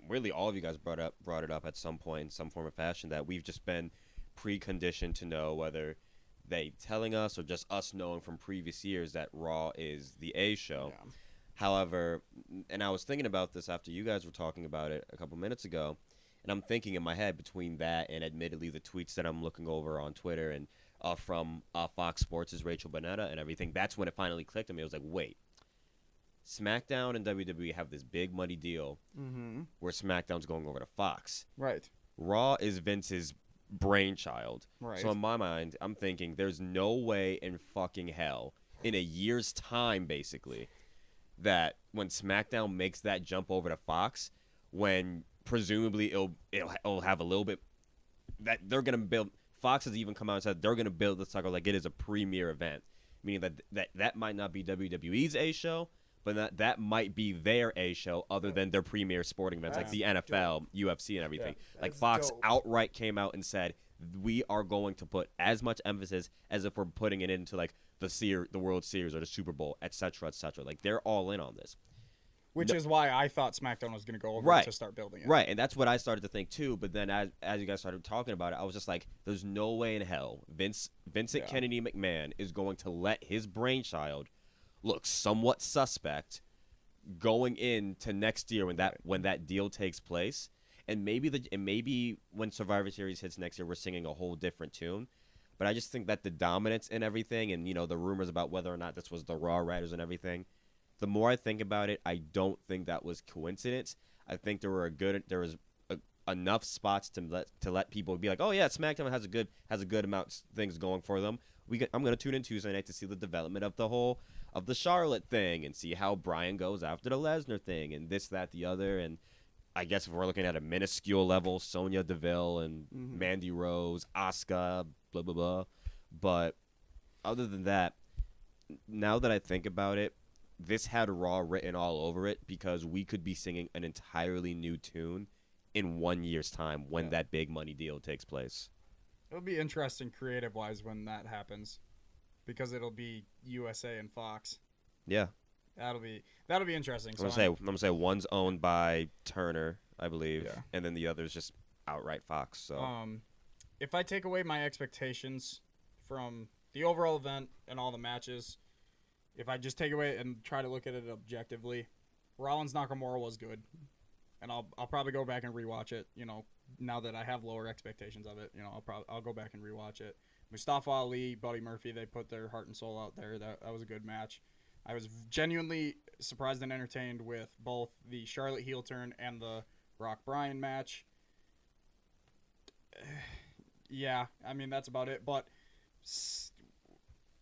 really all of you guys brought it up at some point in some form or fashion, that we've just been preconditioned to know, whether they telling us or just us knowing from previous years, that Raw is the A show. Yeah. However, and I was thinking about this after you guys were talking about it a couple minutes ago, and I'm thinking in my head between that and admittedly the tweets that I'm looking over on Twitter and from Fox Sports' Rachel Bonnetta and everything, that's when it finally clicked to me. I was like, wait, SmackDown and WWE have this big money deal where SmackDown's going over to Fox. Right. Raw is Vince's brainchild. Right. So in my mind, I'm thinking there's no way in fucking hell, in a year's time basically, that when SmackDown makes that jump over to Fox, when presumably it'll have a little bit that they're gonna build. Fox has even come out and said they're gonna build this title like it is a premier event, meaning that might not be WWE's A show, but that might be their A show, other than their premier sporting events like the NFL, UFC, and everything. Like That's Fox dope. outright came out and said, we are going to put as much emphasis as if we're putting it into like the World Series or the Super Bowl, etc., etc. Like they're all in on this. which is why I thought SmackDown was going to go over Right. to start building it. Right, and that's what I started to think too. But then as you guys started talking about it, I was just like, there's no way in hell Vincent Kennedy McMahon is going to let his brainchild look somewhat suspect going into next year when that deal takes place. And maybe when Survivor Series hits next year, we're singing a whole different tune. But I just think that the dominance and everything, and the rumors about whether or not this was the Raw writers and everything, the more I think about it, I don't think that was coincidence. I think there was enough spots to let people be like, oh yeah, SmackDown has a good amount of things going for them. I'm gonna tune in Tuesday night to see the development of the Charlotte thing and see how Bryan goes after the Lesnar thing and this, that, the other. And I guess if we're looking at a minuscule level, Sonya Deville and Mandy Rose, Asuka, blah, blah, blah. But other than that, now that I think about it, this had Raw written all over it because we could be singing an entirely new tune in 1 year's time when that big money deal takes place. It'll be interesting creative-wise when that happens because it'll be USA and Fox. Yeah. That'll be interesting. I'm gonna say one's owned by Turner, I believe, and then the other's just outright Fox. So, if I take away my expectations from the overall event and all the matches, if I just take away and try to look at it objectively, Rollins Nakamura was good, and I'll probably go back and rewatch it. Now that I have lower expectations of it, I'll go back and rewatch it. Mustafa Ali, Buddy Murphy, they put their heart and soul out there. That was a good match. I was genuinely surprised and entertained with both the Charlotte heel turn and the Rock Bryan match. Yeah, I mean, that's about it. But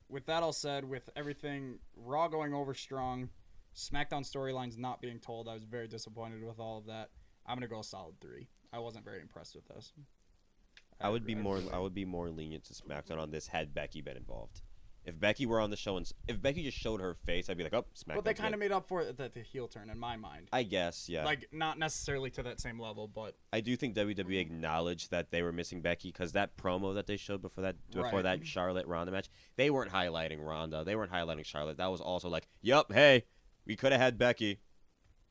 with that all said, with everything, Raw going over strong, SmackDown storylines not being told, I was very disappointed with all of that. I'm going to go a solid 3. I wasn't very impressed with this. I would be more lenient to SmackDown on this had Becky been involved. If Becky were on the show and if Becky just showed her face, I'd be like, oh, SmackDown. But they kind of made up for it the heel turn in my mind. I guess, yeah. Like, not necessarily to that same level, but I do think WWE acknowledged that they were missing Becky because that promo that they showed before that Charlotte Ronda match, they weren't highlighting Ronda, they weren't highlighting Charlotte. That was also like, yup, hey, we could have had Becky,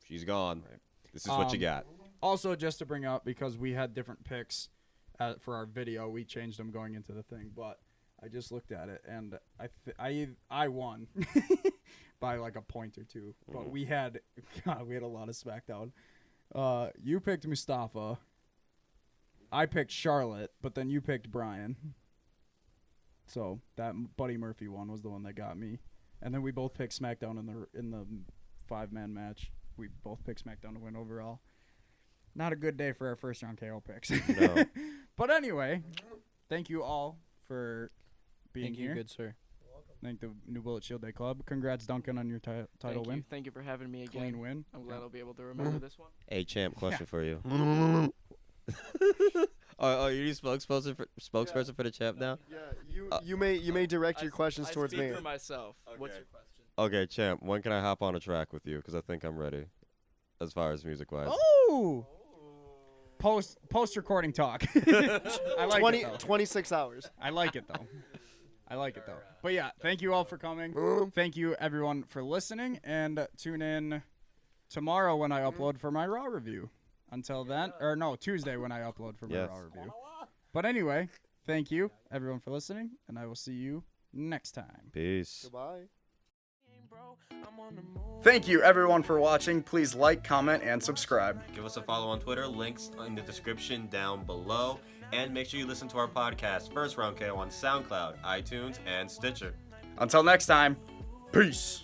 she's gone. Right. This is what you got. Also, just to bring up, because we had different picks for our video, we changed them going into the thing, but I just looked at it, and I won by like a point or two. But we had a lot of SmackDown. You picked Mustafa. I picked Charlotte, but then you picked Bryan. So that Buddy Murphy one was the one that got me. And then we both picked SmackDown in the 5-man match. We both picked SmackDown to win overall. Not a good day for our first round KO picks. No. But anyway, thank you all for being here. Thank you, good sir. Thank the New Bullet Shield Day Club. Congrats, Duncan, on your title win. Thank you for having me again. Clean win. I'm glad I'll be able to remember this one. Hey, champ, question for you. Oh, you're the spokesperson for the champ now? Yeah, you may direct your questions towards me. I speak for myself. Okay. What's your question? Okay, champ, when can I hop on a track with you? Because I think I'm ready, as far as music-wise. Oh! Post recording talk. I like it, though. 26 hours. I like it though. But yeah, thank you all for coming. Thank you everyone for listening, and tune in tomorrow when I upload for my Raw review. Until then, or no, Tuesday when I upload for my Raw review. But anyway, thank you everyone for listening, and I will see you next time. Peace. Goodbye. Thank you everyone for watching. Please like, comment, and subscribe. Give us a follow on Twitter. Links in the description down below. And make sure you listen to our podcast, First Round KO, on SoundCloud, iTunes, and Stitcher. Until next time, peace.